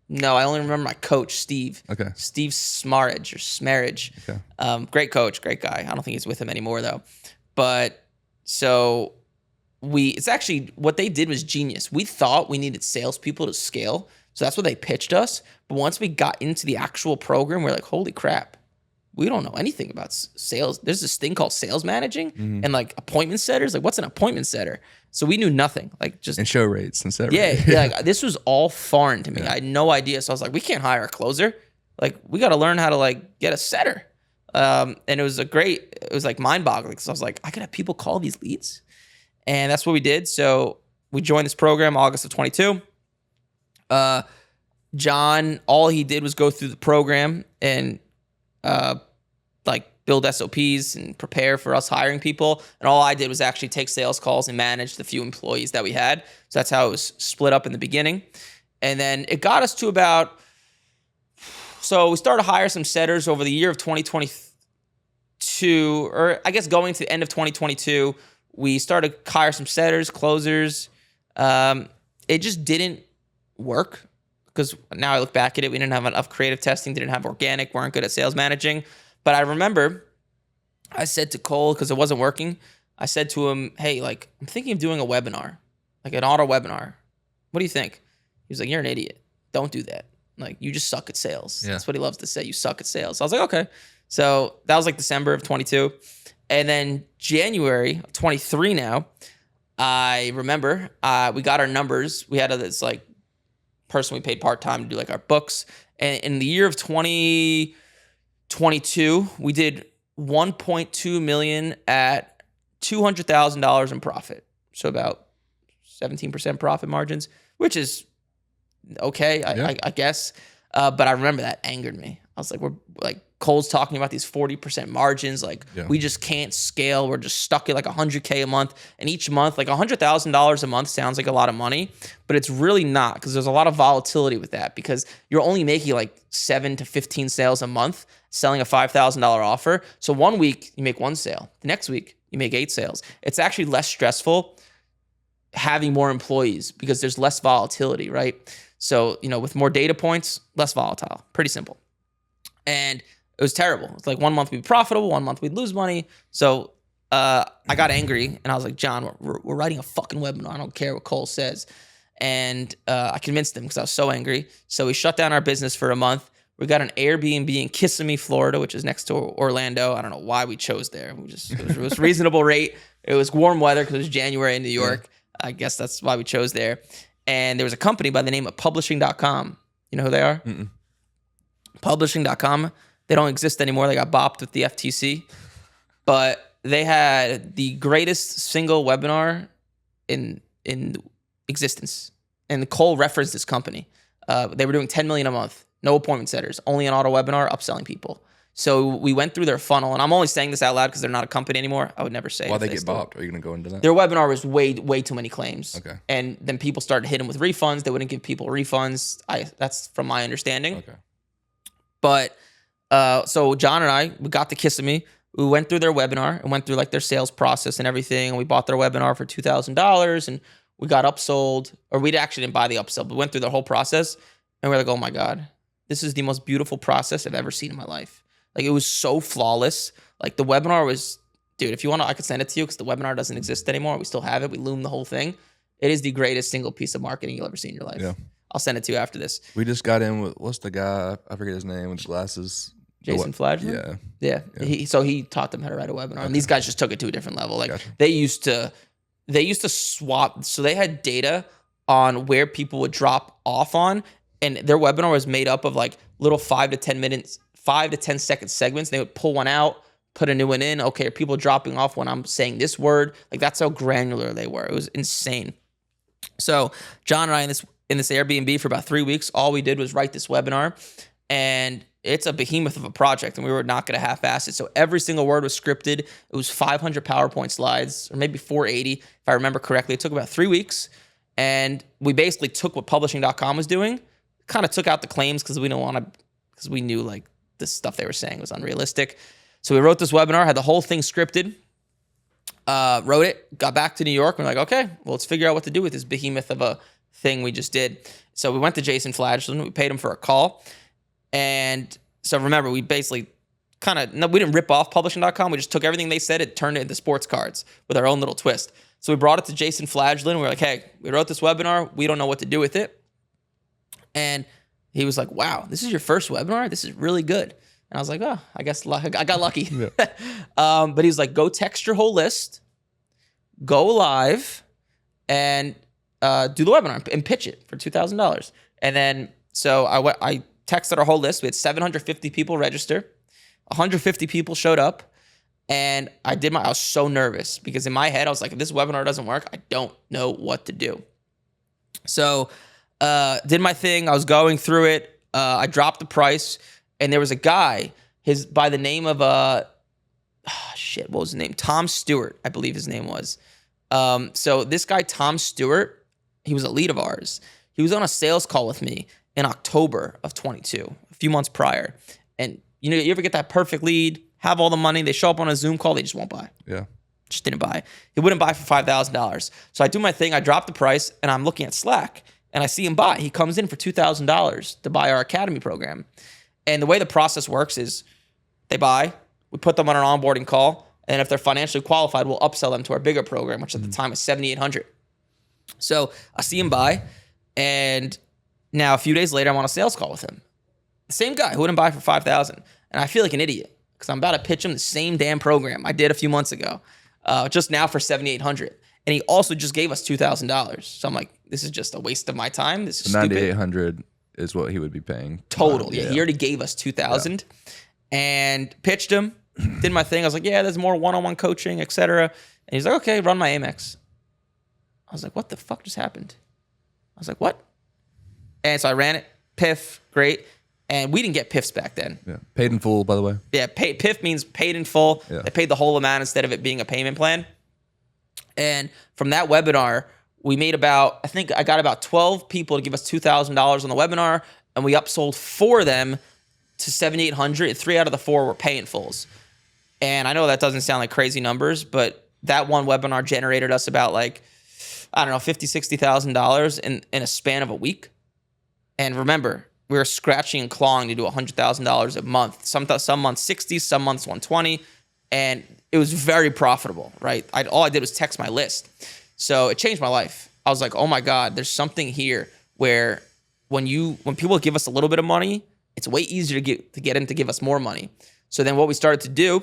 No, I only remember my coach, Steve. Okay. Steve Smarridge. Okay. Great coach, great guy. I don't think he's with him anymore though. But So it's actually, what they did was genius. We thought we needed salespeople to scale. So that's what they pitched us. But once we got into the actual program, we're like, holy crap, we don't know anything about sales. There's this thing called sales managing and like appointment setters. Like, what's an appointment setter? So we knew nothing. Like, just and show rates and set yeah, rates. yeah. Like, this was all foreign to me. I had no idea. So I was like, we can't hire a closer. Like, we got to learn how to like get a setter. And it was like mind boggling. So I was like, I could have people call these leads. And that's what we did. So we joined this program August of 22. John, all he did was go through the program and like build SOPs and prepare for us hiring people. And all I did was actually take sales calls and manage the few employees that we had. So that's how it was split up in the beginning. And then it got us to so we started to hire some setters over the year of 2022, or I guess going to the end of 2022, we started to hire some setters, closers. It just didn't work because now I look back at it, we didn't have enough creative testing, didn't have organic, weren't good at sales managing. But I remember I said to Cole, because it wasn't working, I said to him, hey, like, I'm thinking of doing a webinar, like an auto webinar. What do you think? He was like, you're an idiot. Don't do that. Like, you just suck at sales. Yeah. That's what he loves to say. You suck at sales. I was like, okay. So that was like December of 22. And then January of 23 now, I remember we got our numbers. We had this like person we paid part-time to do like our books. And in the year of 2022, we did 1.2 million at $200,000 in profit. So about 17% profit margins, which is okay, I guess. But I remember that angered me. I was like, we're like, Cole's talking about these 40% margins. Like, we just can't scale. We're just stuck at like 100K a month. And each month, like $100,000 a month sounds like a lot of money, but it's really not, because there's a lot of volatility with that, because you're only making like 7 to 15 sales a month selling a $5,000 offer. So one week you make one sale. The next week you make 8 sales. It's actually less stressful having more employees because there's less volatility, right? So, with more data points, less volatile. Pretty simple. And it was terrible. It's like 1 month we'd be profitable, 1 month we'd lose money. So I got angry and I was like, John, we're writing a fucking webinar. I don't care what Cole says. And I convinced him because I was so angry. So we shut down our business for a month. We got an Airbnb in Kissimmee, Florida, which is next to Orlando. I don't know why we chose there. It was reasonable rate. It was warm weather because it was January in New York. Yeah. I guess that's why we chose there. And there was a company by the name of publishing.com. You know who they are? Mm-mm. Publishing.com. They don't exist anymore. They got bopped with the FTC. But they had the greatest single webinar in existence. And Cole referenced this company. They were doing $10 million a month. No appointment setters. Only an auto webinar, upselling people. So we went through their funnel. And I'm only saying this out loud because they're not a company anymore. I would never say. Why they get bopped? Are you going to go into that? Their webinar was way too many claims. Okay. And then people started hitting with refunds. They wouldn't give people refunds. That's from my understanding. Okay. But so John and I, we got to Kissimmee. We went through their webinar and went through like their sales process and everything. And we bought their webinar for $2,000 and we got upsold, or we actually didn't buy the upsell, but we went through the whole process and we're like, oh my God, this is the most beautiful process I've ever seen in my life. Like, it was so flawless. Like, the webinar was, dude, if you want to, I could send it to you because the webinar doesn't exist anymore. We still have it. We loomed the whole thing. It is the greatest single piece of marketing you'll ever see in your life. Yeah. I'll send it to you after this. We just got in with, what's the guy? I forget his name with the glasses. Jason Flagler? Yeah. So he taught them how to write a webinar. Okay. And these guys just took it to a different level. Like, gotcha. They used to swap. So they had data on where people would drop off on. And their webinar was made up of like little 5 to 10 second segments. They would pull one out, put a new one in. Okay, are people dropping off when I'm saying this word? Like, that's how granular they were. It was insane. So John and I in this Airbnb for about 3 weeks, all we did was write this webinar. And it's a behemoth of a project, and we were not going to half-ass it. So every single word was scripted. It was 500 PowerPoint slides, or maybe 480, if I remember correctly. It took about 3 weeks. And we basically took what publishing.com was doing, kind of took out the claims because we knew like this stuff they were saying was unrealistic. So we wrote this webinar, had the whole thing scripted, wrote it, got back to New York. We're like, okay, well, let's figure out what to do with this behemoth of a thing we just did. So we went to Jason Flagler. We paid him for a call. And so remember, we basically we didn't rip off publishing.com. We just took everything they said and turned it into sports cards with our own little twist. So we brought it to Jason Flagellin. We were like, hey, we wrote this webinar. We don't know what to do with it. And he was like, wow, this is your first webinar? This is really good. And I was like, oh, I guess I got lucky. Yeah. But he was like, go text your whole list, go live, and do the webinar and pitch it for $2,000. And then, so I texted our whole list. We had 750 people register. 150 people showed up. And I was so nervous because in my head, I was like, if this webinar doesn't work, I don't know what to do. So did my thing. I was going through it. I dropped the price. And there was a guy, by the name of, what was his name? Tom Stewart, I believe his name was. So this guy, Tom Stewart, he was a lead of ours. He was on a sales call with me in October of 22, a few months prior. And you ever get that perfect lead, have all the money, they show up on a Zoom call, they just won't buy. Yeah. Just didn't buy. He wouldn't buy for $5,000. So I do my thing, I drop the price, and I'm looking at Slack, and I see him buy. He comes in for $2,000 to buy our academy program. And the way the process works is they buy, we put them on an onboarding call, and if they're financially qualified, we'll upsell them to our bigger program, which at the time was $7,800. So I see him buy, and now a few days later, I'm on a sales call with him. The same guy who wouldn't buy for $5,000. And I feel like an idiot because I'm about to pitch him the same damn program I did a few months ago, just now for $7,800. And he also just gave us $2,000. So I'm like, this is just a waste of my time. This is stupid. $9,800 is what he would be paying. Total. Yeah. He already gave us $2,000 and pitched him, did my thing. I was like, yeah, there's more one-on-one coaching, etc. And he's like, okay, run my Amex. I was like, what the fuck just happened? I was like, what? And so I ran it. PIF, great. And we didn't get PIFs back then. Yeah. Paid in full, by the way. Yeah, PIF means paid in full. Yeah. They paid the whole amount instead of it being a payment plan. And from that webinar, we made I got about 12 people to give us $2,000 on the webinar, and we upsold 4 of them to $7,800. 3 out of the 4 were pay in fulls. And I know that doesn't sound like crazy numbers, but that one webinar generated us about $50,000, $60,000 in a span of a week. And remember, we were scratching and clawing to do $100,000 a month. Some months 60, some months 120, and it was very profitable, right? All I did was text my list. So it changed my life. I was like, oh my God, there's something here where when people give us a little bit of money, it's way easier to get them to give us more money. So then what we started to do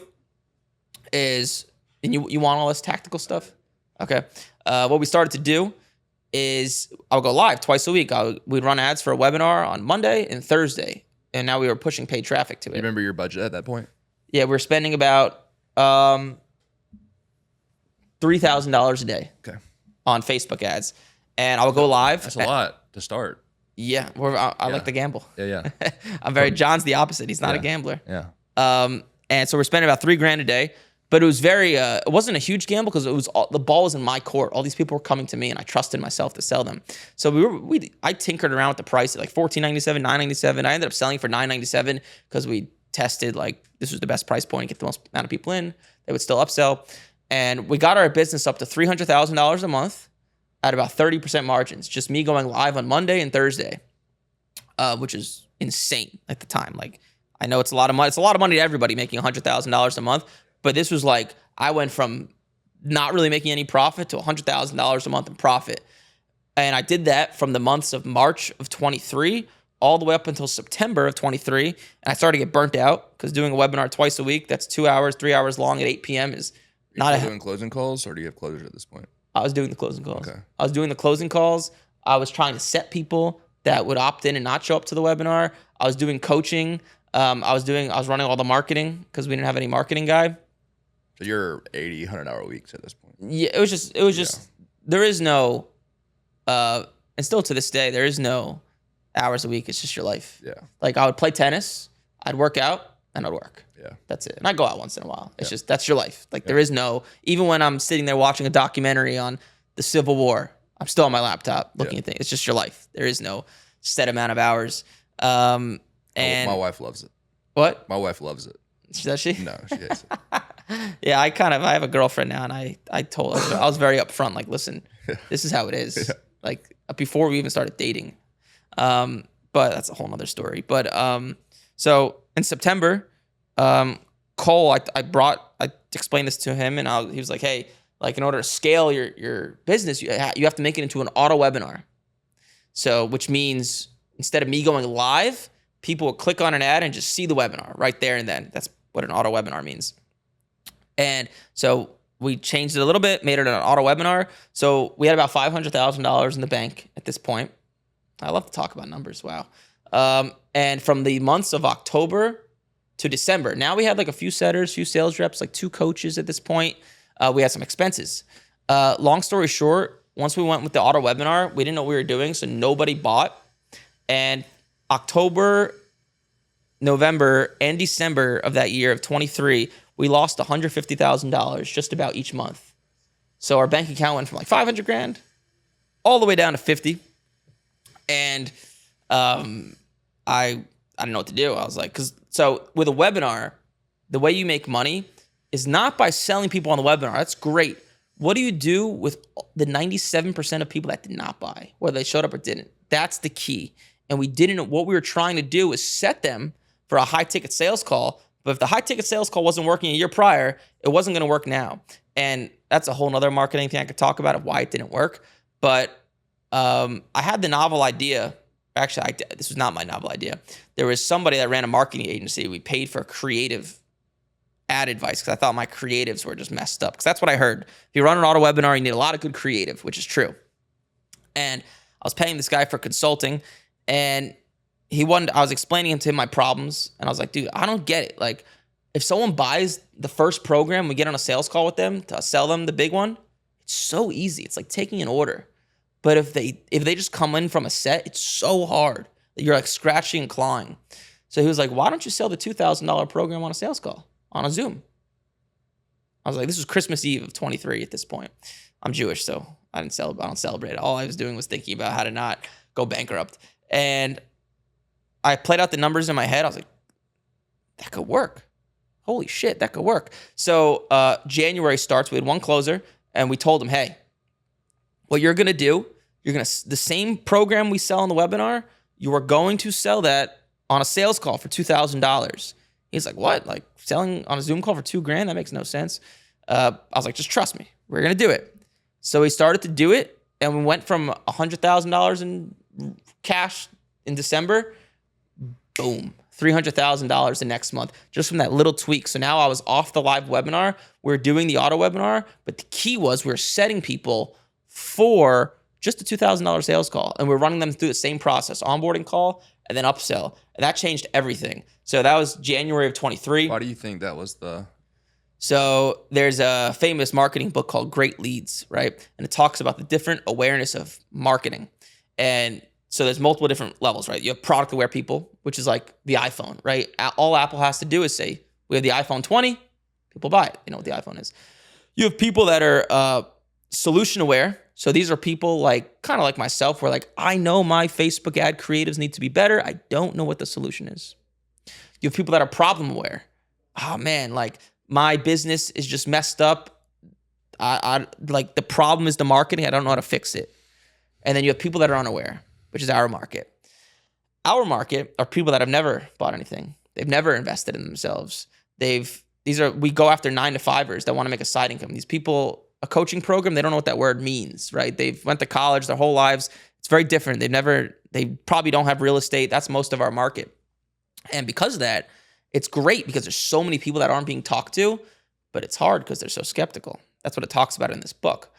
is, and you want all this tactical stuff? Okay. What we started to do is I would go live twice a week. We'd run ads for a webinar on Monday and Thursday. And now we were pushing paid traffic to it. You remember your budget at that point? Yeah, we were spending about $3,000 a day on Facebook ads. And I would go live. That's a lot to start. Yeah, I like to gamble. Yeah. John's the opposite. He's not a gambler. Yeah. And so we're spending about $3,000 a day. But it was it wasn't a huge gamble because the ball was in my court. All these people were coming to me, and I trusted myself to sell them. So I tinkered around with the price at like $14.97, $9.97. I ended up selling for $9.97 because we tested this was the best price point, get the most amount of people in. They would still upsell, and we got our business up to $300,000 a month at about 30% margins. Just me going live on Monday and Thursday, which is insane at the time. I know it's a lot of money. It's a lot of money to everybody making $100,000 a month. But this was I went from not really making any profit to $100,000 a month in profit. And I did that from the months of March of 23 all the way up until September of 23. And I started to get burnt out because doing a webinar twice a week, that's 2 hours, 3 hours long at 8 p.m. is not doing closing calls, or do you have closure at this point? I was doing the closing calls. Okay. I was doing the closing calls. I was trying to set people that would opt in and not show up to the webinar. I was doing coaching. I was running all the marketing because we didn't have any marketing guy. So you're 80, 100-hour weeks at this point. Yeah, it was just, there is no, and still to this day, there is no hours a week. It's just your life. Yeah. I would play tennis, I'd work out, and I'd work. Yeah. That's it. And I go out once in a while. It's just, that's your life. There is no, even when I'm sitting there watching a documentary on the Civil War, I'm still on my laptop looking at things. It's just your life. There is no set amount of hours. And my wife loves it. What? My wife loves it. Does she? No, she hates it. Yeah, I have a girlfriend now, and I told her, I was very upfront, listen, this is how it is. Yeah. Before we even started dating. But that's a whole nother story. But so in September, Cole, I explained this to him, and he was like, hey, like in order to scale your business, you have to make it into an auto webinar. So, which means instead of me going live, people will click on an ad and just see the webinar right there and then. That's what an auto webinar means. And so we changed it a little bit, made it an auto webinar. So we had about $500,000 in the bank at this point. I love to talk about numbers. Wow. And from the months of October to December, now we had like a few setters, few sales reps, like 2 coaches at this point. We had some expenses. Long story short, once we went with the auto webinar, we didn't know what we were doing, so nobody bought. And October, November, and December of that year of 23, we lost $150,000 just about each month. So our bank account went from like 500 grand all the way down to 50. And I didn't know what to do. I was like, so with a webinar, the way you make money is not by selling people on the webinar. That's great. What do you do with the 97% of people that did not buy, whether they showed up or didn't? That's the key. And what we were trying to do was set them for a high ticket sales call. But if the high ticket sales call wasn't working a year prior, it wasn't going to work now. And that's a whole nother marketing thing I could talk about of why it didn't work. But I had the novel idea. Actually, this was not my novel idea. There was somebody that ran a marketing agency. We paid for creative ad advice because I thought my creatives were just messed up. Because that's what I heard. If you run an auto webinar, you need a lot of good creative, which is true. And I was paying this guy for consulting, and I was explaining to him my problems, and I was like, dude, I don't get it. Like, if someone buys the first program, we get on a sales call with them to sell them the big one, it's so easy. It's like taking an order. But if they just come in from a set, it's so hard that you're like scratching and clawing. So he was like, why don't you sell the $2,000 program on a sales call on a Zoom? I was like, this was Christmas Eve of 23 at this point. I'm Jewish, so I don't celebrate it. All I was doing was thinking about how to not go bankrupt. And I played out the numbers in my head. I was like, that could work. Holy shit, that could work. So January starts. We had one closer, and we told him, hey, what you're going to do, the same program we sell on the webinar, you are going to sell that on a sales call for $2,000. He's like, what? Like selling on a Zoom call for $2,000? That makes no sense. I was like, just trust me. We're going to do it. So we started to do it, and we went from $100,000 in cash in December, boom, $300,000 the next month, just from that little tweak. So now I was off the live webinar. We were doing the auto webinar, but the key was we were setting people for just a $2,000 sales call, and we're running them through the same process, onboarding call and then upsell. And that changed everything. So that was January of 23. Why do you think that was So there's a famous marketing book called Great Leads, right? And it talks about the different awareness of marketing. And so there's multiple different levels, right? You have product aware people, which is like the iPhone, right? All Apple has to do is say, we have the iPhone 20, people buy it. You know what the iPhone is. You have people that are solution aware. So these are people like kind of like myself, where like, I know my Facebook ad creatives need to be better. I don't know what the solution is. You have people that are problem aware. Oh man, like my business is just messed up. I like the problem is the marketing. I don't know how to fix it. And then you have people that are unaware, which is our market. Our market are people that have never bought anything. They've never invested in themselves. We go after 9-to-5ers that want to make a side income. These people, a coaching program, they don't know what that word means, right? They've went to college their whole lives. It's very different. They probably don't have real estate. That's most of our market. And because of that, it's great because there's so many people that aren't being talked to, but it's hard because they're so skeptical. That's what it talks about in this book.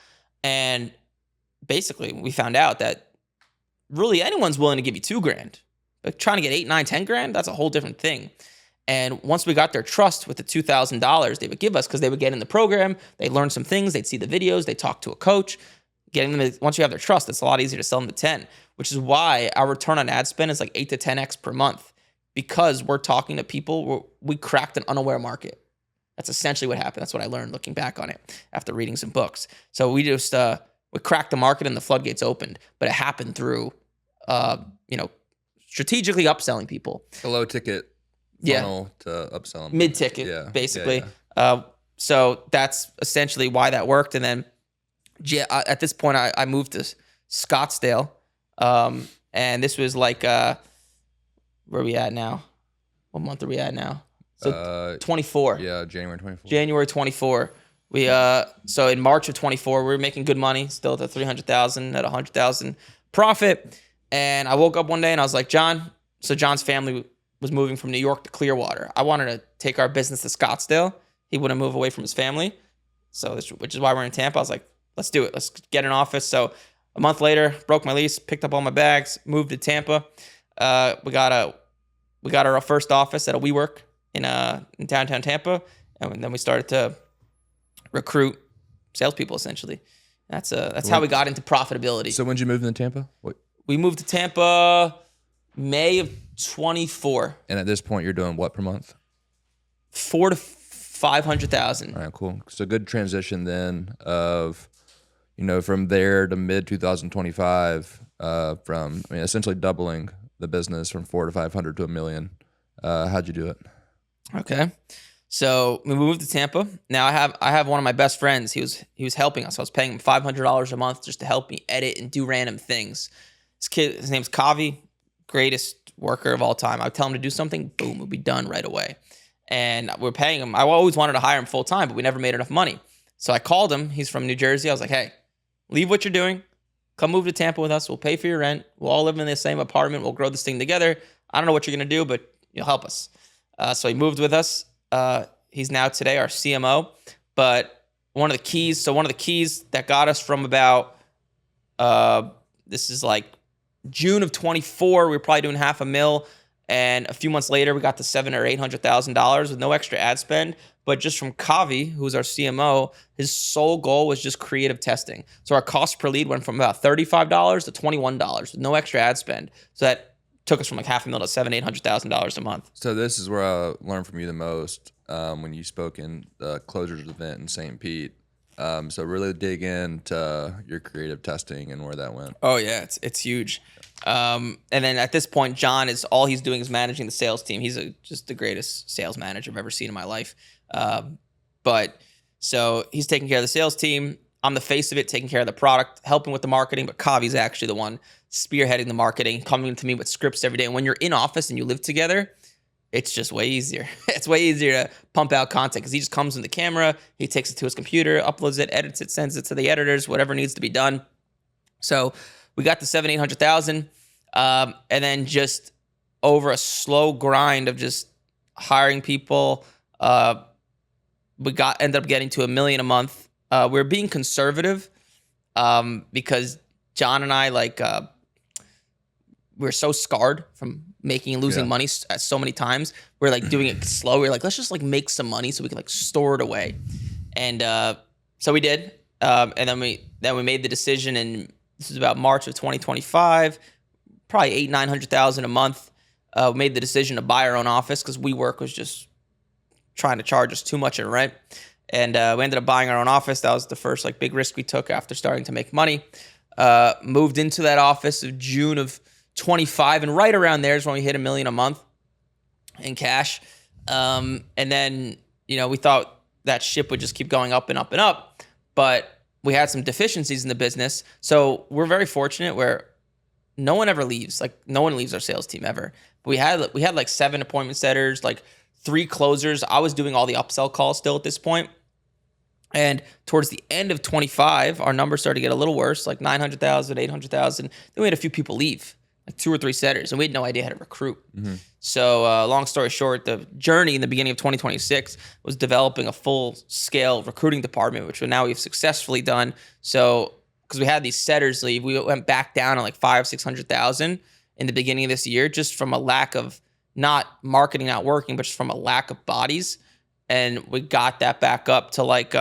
And basically we found out that really anyone's willing to give you $2,000, but trying to get 8, 9, 10 grand, that's a whole different thing. And once we got their trust with the $2,000 they would give us, because they would get in the program, they'd learn some things, they'd see the videos, they'd talk to a coach. Once you have their trust, it's a lot easier to sell them to 10, which is why our return on ad spend is like 8 to 10x per month, because we're talking to people. We cracked an unaware market. That's essentially what happened. That's what I learned looking back on it after reading some books. So we just we cracked the market and the floodgates opened, but it happened through strategically upselling people. A low ticket funnel to upsell them. Mid-ticket, basically. Yeah. So that's essentially why that worked. And then at this point, I moved to Scottsdale. And this was like, where are we at now? What month are we at now? So 24. Yeah, January 24. January 24. We so in March of 24, we were making good money, still at the 300,000 at 100,000 profit. And I woke up one day and I was like, John. So John's family was moving from New York to Clearwater. I wanted to take our business to Scottsdale. He wouldn't move away from his family, which is why we're in Tampa. I was like, let's do it. Let's get an office. So a month later, broke my lease, picked up all my bags, moved to Tampa. We got our first office at a WeWork in downtown Tampa, and then we started to recruit salespeople. Essentially, that's how we got into profitability. So when did you move into Tampa? What? We moved to Tampa May of 24. And at this point, you're doing what per month? 400,000 to 500,000. All right, cool. So good transition then of, from there to mid 2025, essentially doubling the business from 400 to 500 to $1 million. How'd you do it? Okay. So we moved to Tampa. Now I have one of my best friends. He was helping us. I was paying him $500 a month just to help me edit and do random things. This kid, his name's Kavi, greatest worker of all time. I would tell him to do something, boom, it would be done right away. And we're paying him. I always wanted to hire him full time, but we never made enough money. So I called him. He's from New Jersey. I was like, hey, leave what you're doing. Come move to Tampa with us. We'll pay for your rent. We'll all live in the same apartment. We'll grow this thing together. I don't know what you're going to do, but you'll help us. So he moved with us. He's now today our CMO. But one of the keys that got us from about, this is like June of 24, we were probably doing $500,000. And a few months later, we got to $700,000 or $800,000 with no extra ad spend. But just from Kavi, who's our CMO, his sole goal was just creative testing. So our cost per lead went from about $35 to $21 with no extra ad spend. So that took us from like $500,000 to $700,000-$800,000 a month. So this is where I learned from you the most when you spoke in the closures event in St. Pete. So really dig into your creative testing and where that went. Oh yeah, it's huge. And then at this point, John all he's doing is managing the sales team. He's just the greatest sales manager I've ever seen in my life. But so he's taking care of the sales team. I'm the face of it, taking care of the product, helping with the marketing. But Kavi's actually the one spearheading the marketing, coming to me with scripts every day. And when you're in office and you live together, it's just way easier. It's way easier to pump out content because he just comes in the camera, he takes it to his computer, uploads it, edits it, sends it to the editors, whatever needs to be done. So we got the $700,000-$800,000, and then just over a slow grind of just hiring people, we ended up getting to $1 million a month. We were being conservative because John and I we're so scarred from making and losing money so many times. We're like doing it slow. We're like, let's just like make some money so we can like store it away. And so we did. And then we made the decision, and this is about March of 2025, probably $800,000-$900,000 a month. We made the decision to buy our own office because WeWork was just trying to charge us too much in rent. And we ended up buying our own office. That was the first like big risk we took after starting to make money. Moved into that office of June of 25, and right around there is when we hit $1 million a month in cash. And then, we thought that ship would just keep going up and up and up, but we had some deficiencies in the business. So we're very fortunate where no one ever leaves. Like no one leaves our sales team ever. But we had like 7 appointment setters, like 3 closers. I was doing all the upsell calls still at this point. And towards the end of 25, our numbers started to get a little worse, like 900,000, 800,000. Then we had a few people leave, like 2 or 3 setters, and we had no idea how to recruit. Mm-hmm. So long story short, the journey in the beginning of 2026 was developing a full-scale recruiting department, which now we've successfully done. So because we had these setters leave, we went back down to like 500,000-600,000 in the beginning of this year, just from a lack of not marketing not working, but just from a lack of bodies. And we got that back up to like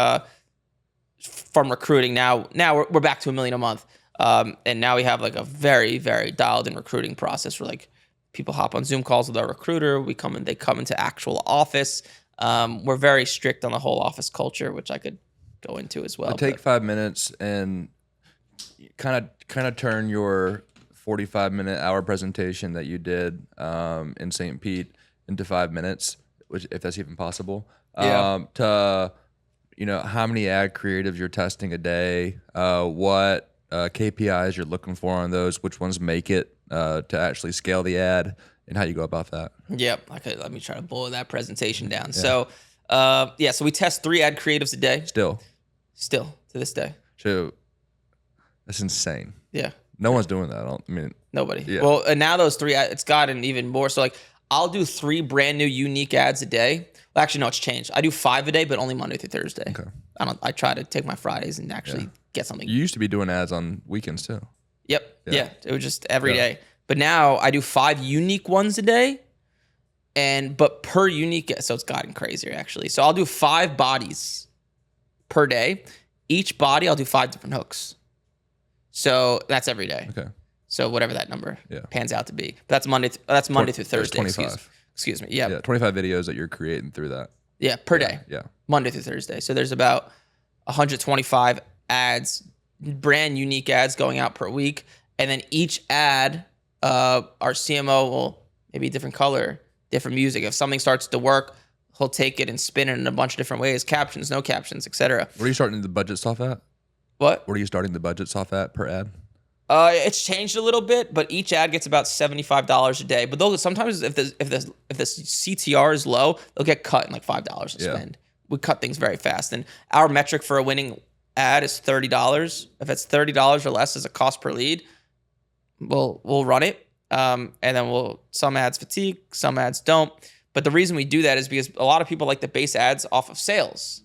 from recruiting. Now we're back to $1 million a month. And now we have like a very, very dialed in recruiting process where like people hop on Zoom calls with our recruiter. They come into actual office. We're very strict on the whole office culture, which I could go into as well. I'll take 5 minutes and kind of turn your 45-minute hour presentation that you did in St. Pete into 5 minutes, which if that's even possible. To how many ad creatives you're testing a day, what KPIs you're looking for on those, which ones make it to actually scale the ad, and how you go about that. Yep. Let me try to boil that presentation down. Yeah. So we test 3 ad creatives a day. Still to this day. So that's insane. Yeah. No one's doing that. Nobody. Yeah. Well, and now those 3, it's gotten even more. So like I'll do 3 brand new unique ads a day. Well, actually, no, it's changed. I do 5 a day, but only Monday through Thursday. Okay. I try to take my Fridays and actually get something. You used to be doing ads on weekends too. Yep. Yeah. It was just every day. But now I do 5 unique ones a day, but per unique, so it's gotten crazier actually. So I'll do 5 bodies per day. Each body, I'll do 5 different hooks. So that's every day. Okay. So whatever that number pans out to be. But that's Monday through Thursday. 25. Excuse me. Yeah. 25 videos that you're creating through that. Yeah, per day. Yeah. Monday through Thursday. So there's about 125 ads, brand unique ads going out per week. And then each ad, our CMO will maybe a different color, different music. If something starts to work, he'll take it and spin it in a bunch of different ways. Captions, no captions, etc. What are you starting the budgets off at? What are you starting the budgets off at per ad? It's changed a little bit, but each ad gets about $75 a day. But those sometimes if the CTR is low, they'll get cut in like $5 to spend. We cut things very fast, and our metric for a winning ad is $30. If it's $30 or less as a cost per lead, we'll run it, and then some ads fatigue, some ads don't. But the reason we do that is because a lot of people like to base ads off of sales,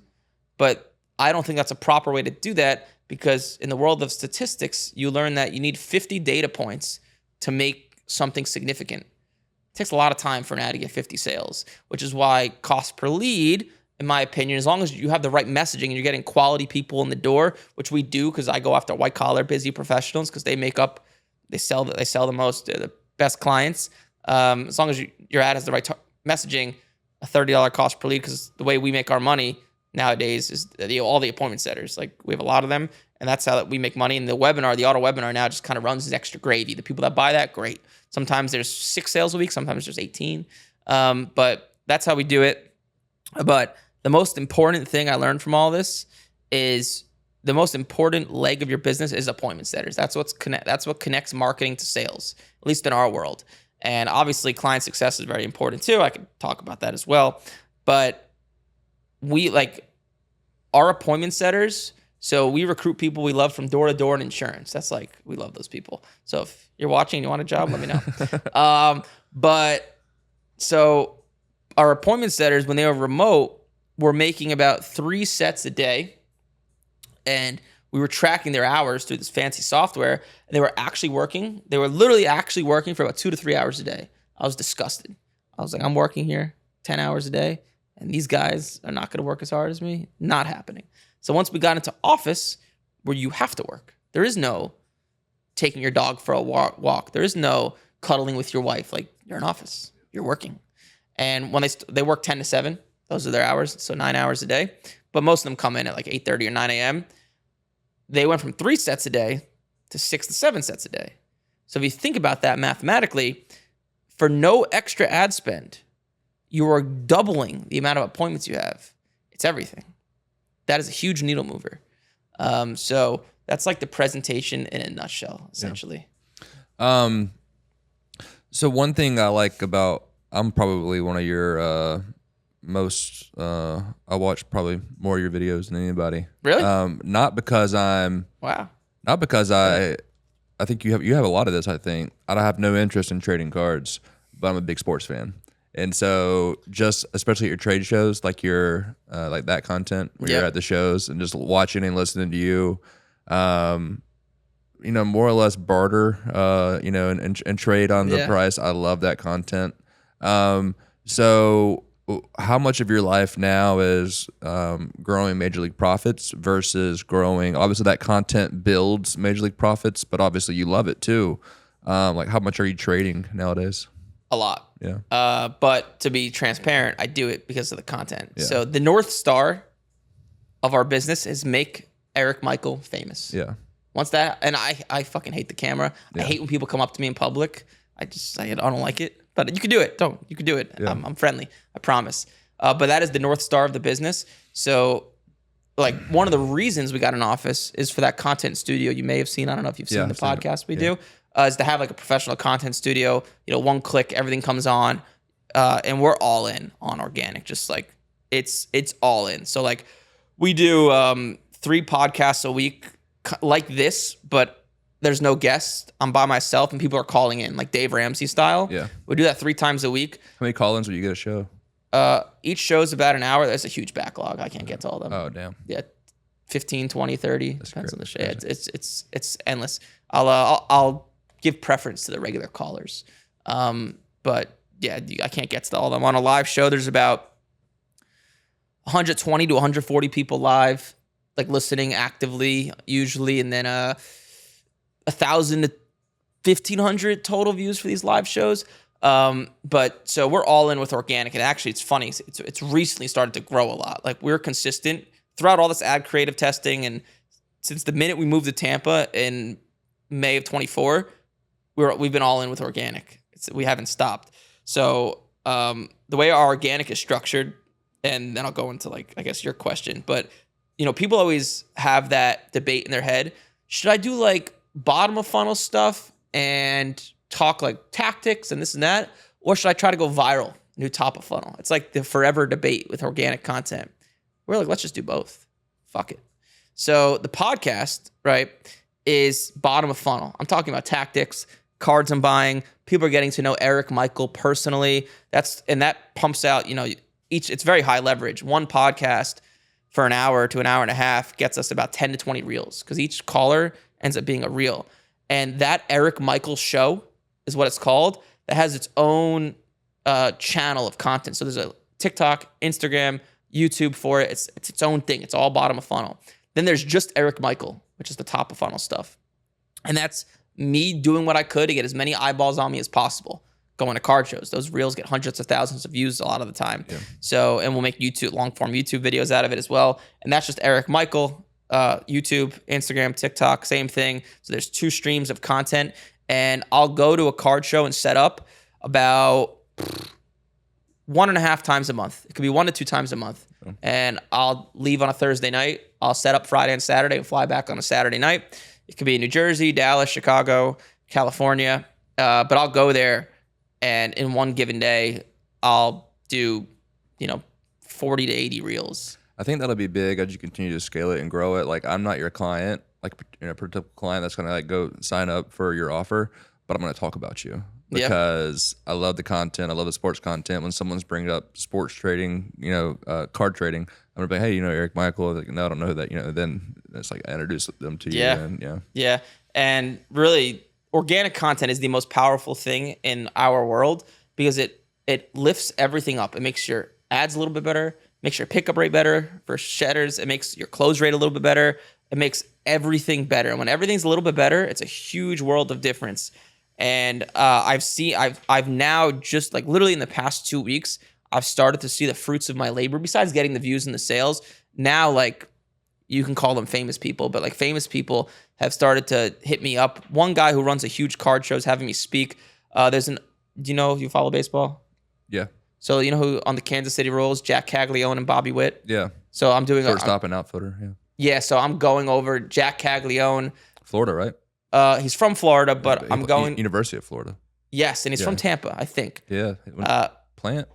but I don't think that's a proper way to do that. Because in the world of statistics, you learn that you need 50 data points to make something significant. It takes a lot of time for an ad to get 50 sales, which is why cost per lead, in my opinion, as long as you have the right messaging and you're getting quality people in the door, which we do because I go after white collar busy professionals because they sell the most, the best clients. As long as your ad has the right messaging, a $30 cost per lead, because the way we make our money nowadays is all the appointment setters. Like we have a lot of them, and that's how we make money. And the auto webinar now just kind of runs as extra gravy. The people that buy that, great. Sometimes there's 6 sales a week, sometimes there's 18. But that's how we do it. But the most important thing I learned from all this is the most important leg of your business is appointment setters. That's what connects marketing to sales, at least in our world. And obviously client success is very important too. I could talk about that as well. But we our appointment setters. So we recruit people we love from door to door in insurance. That's we love those people. So if you're watching and you want a job, let me know. But so our appointment setters, when they were remote, were making about 3 sets a day. And we were tracking their hours through this fancy software. And they were actually working. They were literally actually working for about 2 to 3 hours a day. I was disgusted. I was like, I'm working here 10 hours a day, and these guys are not going to work as hard as me. Not happening. So once we got into office where you have to work, there is no taking your dog for a walk. There is no cuddling with your wife. You're in office, you're working. And when they work 10 to 7, those are their hours. So 9 hours a day, but most of them come in at 8:30 or 9 a.m. They went from 3 sets a day to 6 to 7 sets a day. So if you think about that mathematically, for no extra ad spend, you are doubling the amount of appointments you have. It's everything. That is a huge needle mover. So that's the presentation in a nutshell, essentially. Yeah. So one thing I like about, I'm probably one of your most, I watch probably more of your videos than anybody. Really? Not because wow. Not because I think you have a lot of this. I think I have no interest in trading cards, but I'm a big sports fan. And so just especially at your trade shows, your that content where you're at the shows and just watching and listening to you, more or less barter, and trade on the price. I love that content. So how much of your life now is growing Major League profits versus growing, obviously that content builds Major League profits, but obviously you love it too. How much are you trading nowadays? A lot. Yeah. But to be transparent, I do it because of the content. Yeah. So the North Star of our business is make Eric Michael famous. Yeah. Once that, and I fucking hate the camera. Yeah. I hate when people come up to me in public. I don't like it. But you can do it. You can do it. Yeah. I'm friendly. I promise. But that is the North Star of the business. So like one of the reasons we got an office is for that content studio you may have seen. I don't know if you've seen the podcast we do, is to have like a professional content studio. One click, everything comes on, and we're all in on organic. Just like it's all in. So like we do 3 podcasts a week like this, but there's no guests. I'm by myself and people are calling in like Dave Ramsey style. Yeah. We do that 3 times a week. How many call-ins will you get a show? Each show's about an hour. There's a huge backlog. I can't get to all of them. Oh, damn. Yeah. 15, 20, 30. That's Depends on the show. crazy. It's endless. I'll give preference to the regular callers. But yeah, I can't get to all of them. On a live show, there's about 120 to 140 people live, like listening actively usually, and then 1,000 to 1,500 total views for these live shows. But so we're all in with organic, and actually it's funny. It's recently started to grow a lot. Like we're consistent throughout all this ad creative testing, and since the minute we moved to Tampa in May of 24, we've been all in with organic. We haven't stopped. So the way our organic is structured, and then I'll go into like I guess your question, but people always have that debate in their head. Should I do like bottom of funnel stuff and talk like tactics and this and that, or should I try to go viral, new top of funnel? It's like the forever debate with organic content. We're like, let's just do both. Fuck it. So the podcast, right, is bottom of funnel. I'm talking about tactics, cards I'm buying. People are getting to know Eric Michael personally. That pumps out, it's very high leverage. One podcast for an hour to an hour and a half gets us about 10 to 20 reels because each caller ends up being a reel. And that Eric Michael show is what it's called, that has its own channel of content. So there's a TikTok, Instagram, YouTube for it. It's its own thing. It's all bottom of funnel. Then there's just Eric Michael, which is the top of funnel stuff. And that's me doing what I could to get as many eyeballs on me as possible. Going to card shows. Those reels get hundreds of thousands of views a lot of the time. Yeah. So, and we'll make long form YouTube videos out of it as well. And that's just Eric Michael, YouTube, Instagram, TikTok, same thing. So there's 2 streams of content. And I'll go to a card show and set up about 1.5 times a month. It could be 1 to 2 times a month. Oh. And I'll leave on a Thursday night. I'll set up Friday and Saturday and fly back on a Saturday night. It could be in New Jersey, Dallas, Chicago, California. But I'll go there, and in one given day, I'll do, 40 to 80 reels. I think that'll be big as you continue to scale it and grow it. Like, I'm not your client, like a typical client that's going to go sign up for your offer, but I'm going to talk about you because I love the content. I love the sports content. When someone's bringing up sports trading, card trading, I'm going to be, hey, Eric Michael. Like, no, I don't know who that, then it's like I introduce them to you. And, yeah. And really, organic content is the most powerful thing in our world because it lifts everything up. It makes your ads a little bit better, makes your pickup rate better for shedders. It makes your close rate a little bit better. It makes everything better. And when everything's a little bit better, it's a huge world of difference. And I've now just like literally in the past 2 weeks, I've started to see the fruits of my labor. Besides getting the views and the sales, now like you can call them famous people, but like famous people have started to hit me up. One guy who runs a huge card show is having me speak. Do you know if you follow baseball? Yeah. So you know who on the Kansas City Royals, Jack Caglione and Bobby Witt? Yeah. So I'm doing shortstop and outfielder. Yeah. Yeah. So I'm going over Jack Caglione. Florida, right? He's from Florida, but I'm going University of Florida. Yes, and he's from Tampa, I think. Yeah. Plant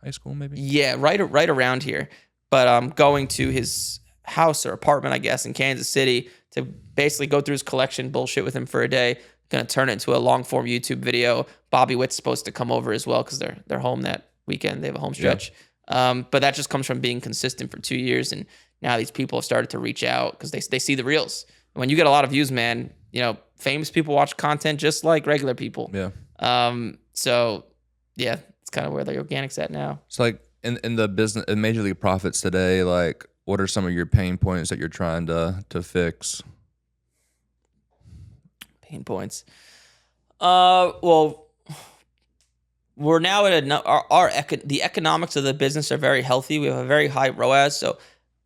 high school, maybe. Yeah, right around here. But I'm going to his house or apartment, I guess, in Kansas City to basically go through his collection, bullshit with him for a day. Gonna turn it into a long form YouTube video. Bobby Witt's supposed to come over as well because they're home that weekend. They have a home stretch. Yeah. But that just comes from being consistent for 2 years, and now these people have started to reach out because they see the reels. And when you get a lot of views, man, famous people watch content just like regular people. Yeah. So yeah, it's kind of where the organic's at now. It's like in the business, in Major League Profits today, like what are some of your pain points that you're trying to fix? Pain points. Well, we're now at the economics of the business are very healthy. We have a very high ROAS. So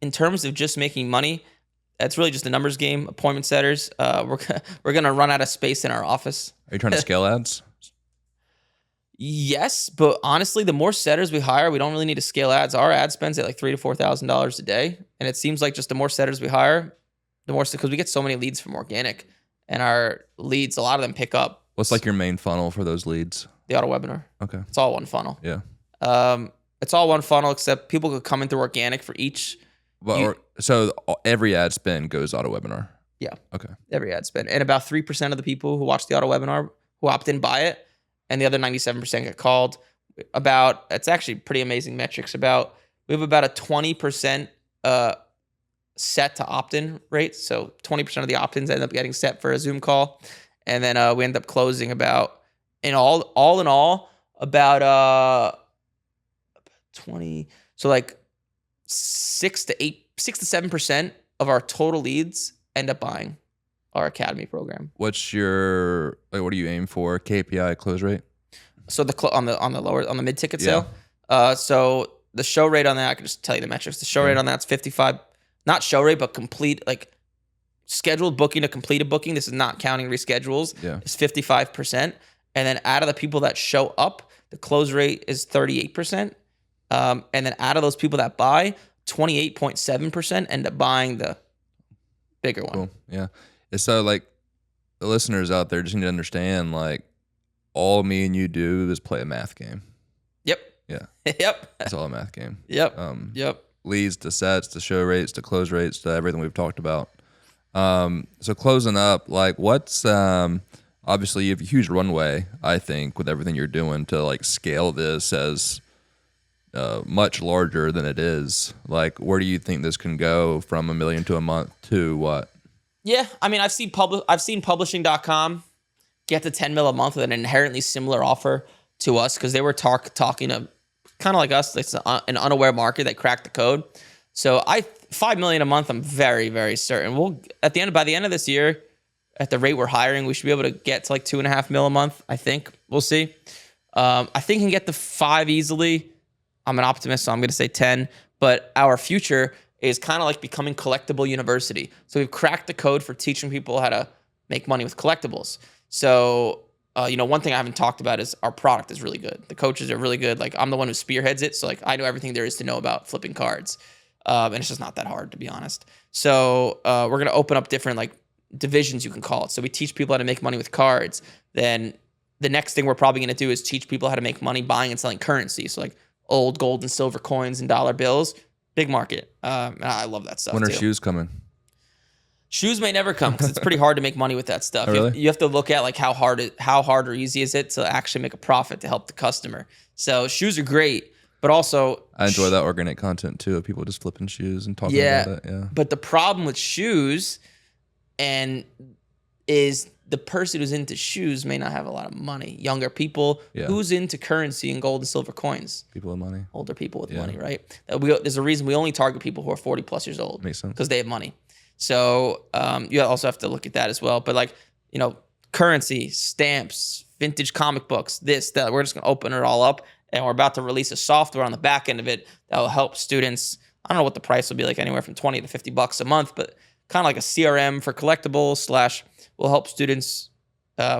in terms of just making money, that's really just a numbers game. Appointment setters. We're gonna run out of space in our office. Are you trying to scale ads? Yes, but honestly, the more setters we hire, we don't really need to scale ads. Our ad spend's at like $3,000 to $4,000 a day, and it seems like just the more setters we hire, the more, because we get so many leads from organic, and our leads, a lot of them pick up. What's like your main funnel for those leads? The auto webinar. Okay. It's all one funnel. Yeah. It's all one funnel, except people could come in through organic for each. So every ad spend goes auto webinar. Yeah. Okay. Every ad spend, and about 3% of the people who watch the auto webinar who opt in buy it, and the other 97% get called. It's actually pretty amazing metrics. We have about a 20% set to opt-in rate. So 20% of the opt-ins end up getting set for a Zoom call. And then we end up closing about, all in all, about 20. So like 6 to 7% of our total leads end up buying our academy program. What do you aim for? KPI close rate? So on the mid-ticket sale. So the show rate on that, I can just tell you the metrics. The show rate on that's 55, not show rate, but complete, like scheduled booking to completed booking. This is not counting reschedules. Yeah. It's 55%. And then out of the people that show up, the close rate is 38%. And then out of those people that buy, 28.7% end up buying the bigger one. Cool. Yeah. So like the listeners out there just need to understand, like, all me and you do is play a math game. Yep. Yeah. Yep. It's all a math game. Yep. Yep. Leads to sets to show rates to close rates to everything we've talked about. So closing up, like, what's obviously you have a huge runway, I think, with everything you're doing to like scale this as much larger than it is. Like, where do you think this can go from $1 million to a month to what? Yeah, I mean, I've seen publishing.com get to 10 mil a month with an inherently similar offer to us, because they were talking to kind of like us. It's an unaware market that cracked the code. So 5 million a month, I'm very, very certain. By the end of this year, at the rate we're hiring, we should be able to get to like 2.5 mil a month. I think we'll see. I think we can get to 5 easily. I'm an optimist, so I'm going to say 10. But our future is kind of like becoming collectible university. So we've cracked the code for teaching people how to make money with collectibles. So, one thing I haven't talked about is our product is really good. The coaches are really good. Like, I'm the one who spearheads it. So like, I know everything there is to know about flipping cards. And it's just not that hard, to be honest. So we're going to open up different like divisions, you can call it. So we teach people how to make money with cards. Then the next thing we're probably going to do is teach people how to make money buying and selling currency. So like old gold and silver coins and dollar bills, big market. And I love that stuff. When are too. shoes coming? Shoes may never come, because it's pretty hard to make money with that stuff. Oh, really? You have to look at like how hard or easy is it to actually make a profit to help the customer. So shoes are great, but also I enjoy that organic content too, of people just flipping shoes and talking about it. Yeah. But the problem with shoes is the person who's into shoes may not have a lot of money. Younger people, who's into currency and gold and silver coins? People with money. Older people with money, right? There's a reason we only target people who are 40 plus years old. Makes sense. Because they have money. So you also have to look at that as well. But like, currency, stamps, vintage comic books, that, we're just going to open it all up. And we're about to release a software on the back end of it that will help students. I don't know what the price will be, like anywhere from $20 to $50 a month, but kind of like a CRM for collectibles / will help students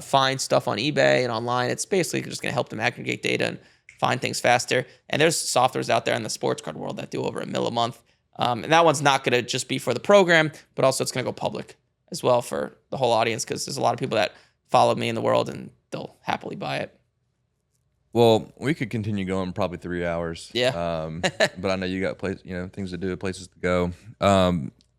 find stuff on eBay and online. It's basically just going to help them aggregate data and find things faster. And there's softwares out there in the sports card world that do over $1 million a month. And that one's not going to just be for the program, but also it's going to go public as well for the whole audience, because there's a lot of people that follow me in the world and they'll happily buy it. Well, we could continue going probably 3 hours. Yeah. But I know you got things to do, places to go.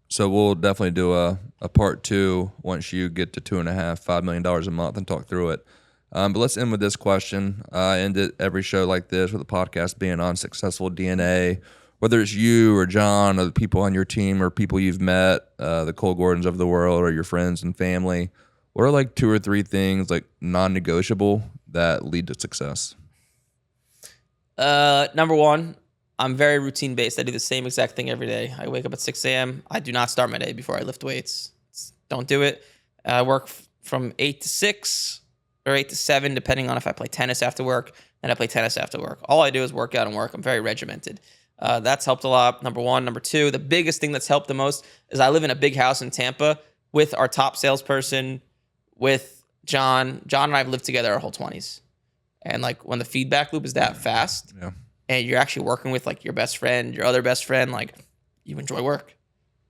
So we'll definitely do a part 2 once you get to $2.5 million a month and talk through it. But let's end with this question. I end it every show like this with the podcast being on successful DNA. Whether it's you or John or the people on your team or people you've met, the Cole Gordons of the world or your friends and family, what are like 2 or 3 things like non-negotiable that lead to success? Number 1, I'm very routine based. I do the same exact thing every day. I wake up at 6 a.m. I do not start my day before I lift weights. Don't do it. I work from 8 to 6 or 8 to 7, depending on if I play tennis after work, and I play tennis after work. All I do is work out and work. I'm very regimented. That's helped a lot. Number 1. Number 2, the biggest thing that's helped the most is I live in a big house in Tampa with our top salesperson, with John. John and I have lived together our whole 20s. And like when the feedback loop is that fast, Yeah. and you're actually working with like your best friend, your other best friend, like you enjoy work.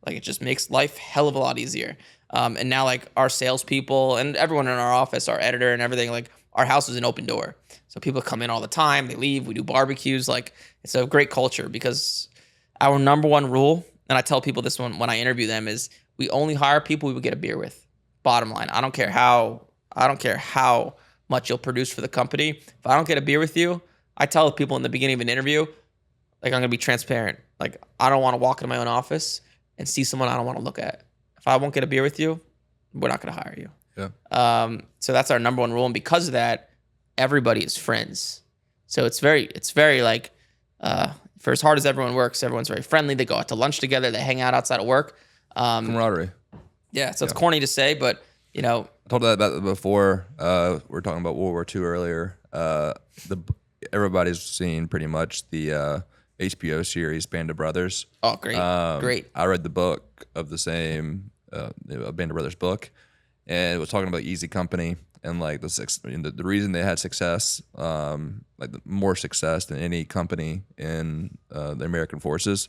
Like it just makes life hell of a lot easier. And now like our salespeople and everyone in our office, our editor and everything, like our house is an open door. So people come in all the time, they leave, we do barbecues. Like it's a great culture because our number one rule, and I tell people this one when I interview them, is we only hire people we would get a beer with. Bottom line. I don't care how much you'll produce for the company. If I don't get a beer with you, I tell people in the beginning of an interview, like I'm gonna be transparent. Like I don't want to walk into my own office and see someone I don't want to look at. If I won't get a beer with you, we're not gonna hire you. Yeah. So that's our number one rule, and because of that, everybody is friends. So it's very like for as hard as everyone works, everyone's very friendly. They go out to lunch together. They hang out outside of work. Camaraderie. Yeah. So it's corny to say, but you know, I told that about before. We were talking about World War II earlier. Everybody's seen pretty much the HBO series Band of Brothers. Oh, great, great. I read the book of the same Band of Brothers book, and it was talking about Easy Company and like the reason they had success, like more success than any company in the American forces.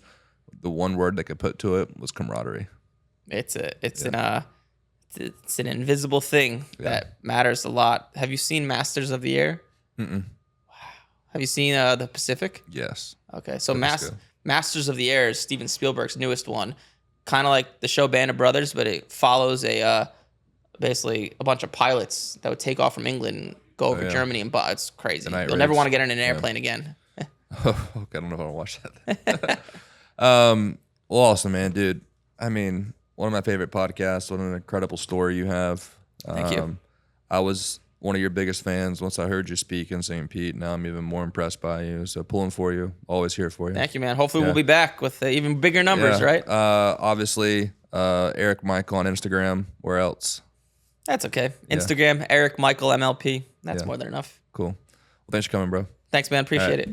The one word they could put to it was camaraderie. It's an invisible thing that matters a lot. Have you seen Masters of the Air? Mm-mm. Wow. Have you seen the Pacific? Yes. Okay, so Masters of the Air is Steven Spielberg's newest one. Kind of like the show Band of Brothers, but it follows basically a bunch of pilots that would take off from England and go over Germany, and it's crazy. You'll never want to get in an airplane again. Oh, I don't know if I want to watch that. Well, awesome, man, dude. I mean, one of my favorite podcasts. What an incredible story you have. Thank you. I was one of your biggest fans once I heard you speak in St. Pete. Now I'm even more impressed by you. So pulling for you, always here for you. Thank you, man. Hopefully we'll be back with even bigger numbers, right? Obviously, Eric Michael on Instagram. Where else? That's okay. Instagram, Eric Michael MLP. That's more than enough. Cool. Well, thanks for coming, bro. Thanks, man. Appreciate it.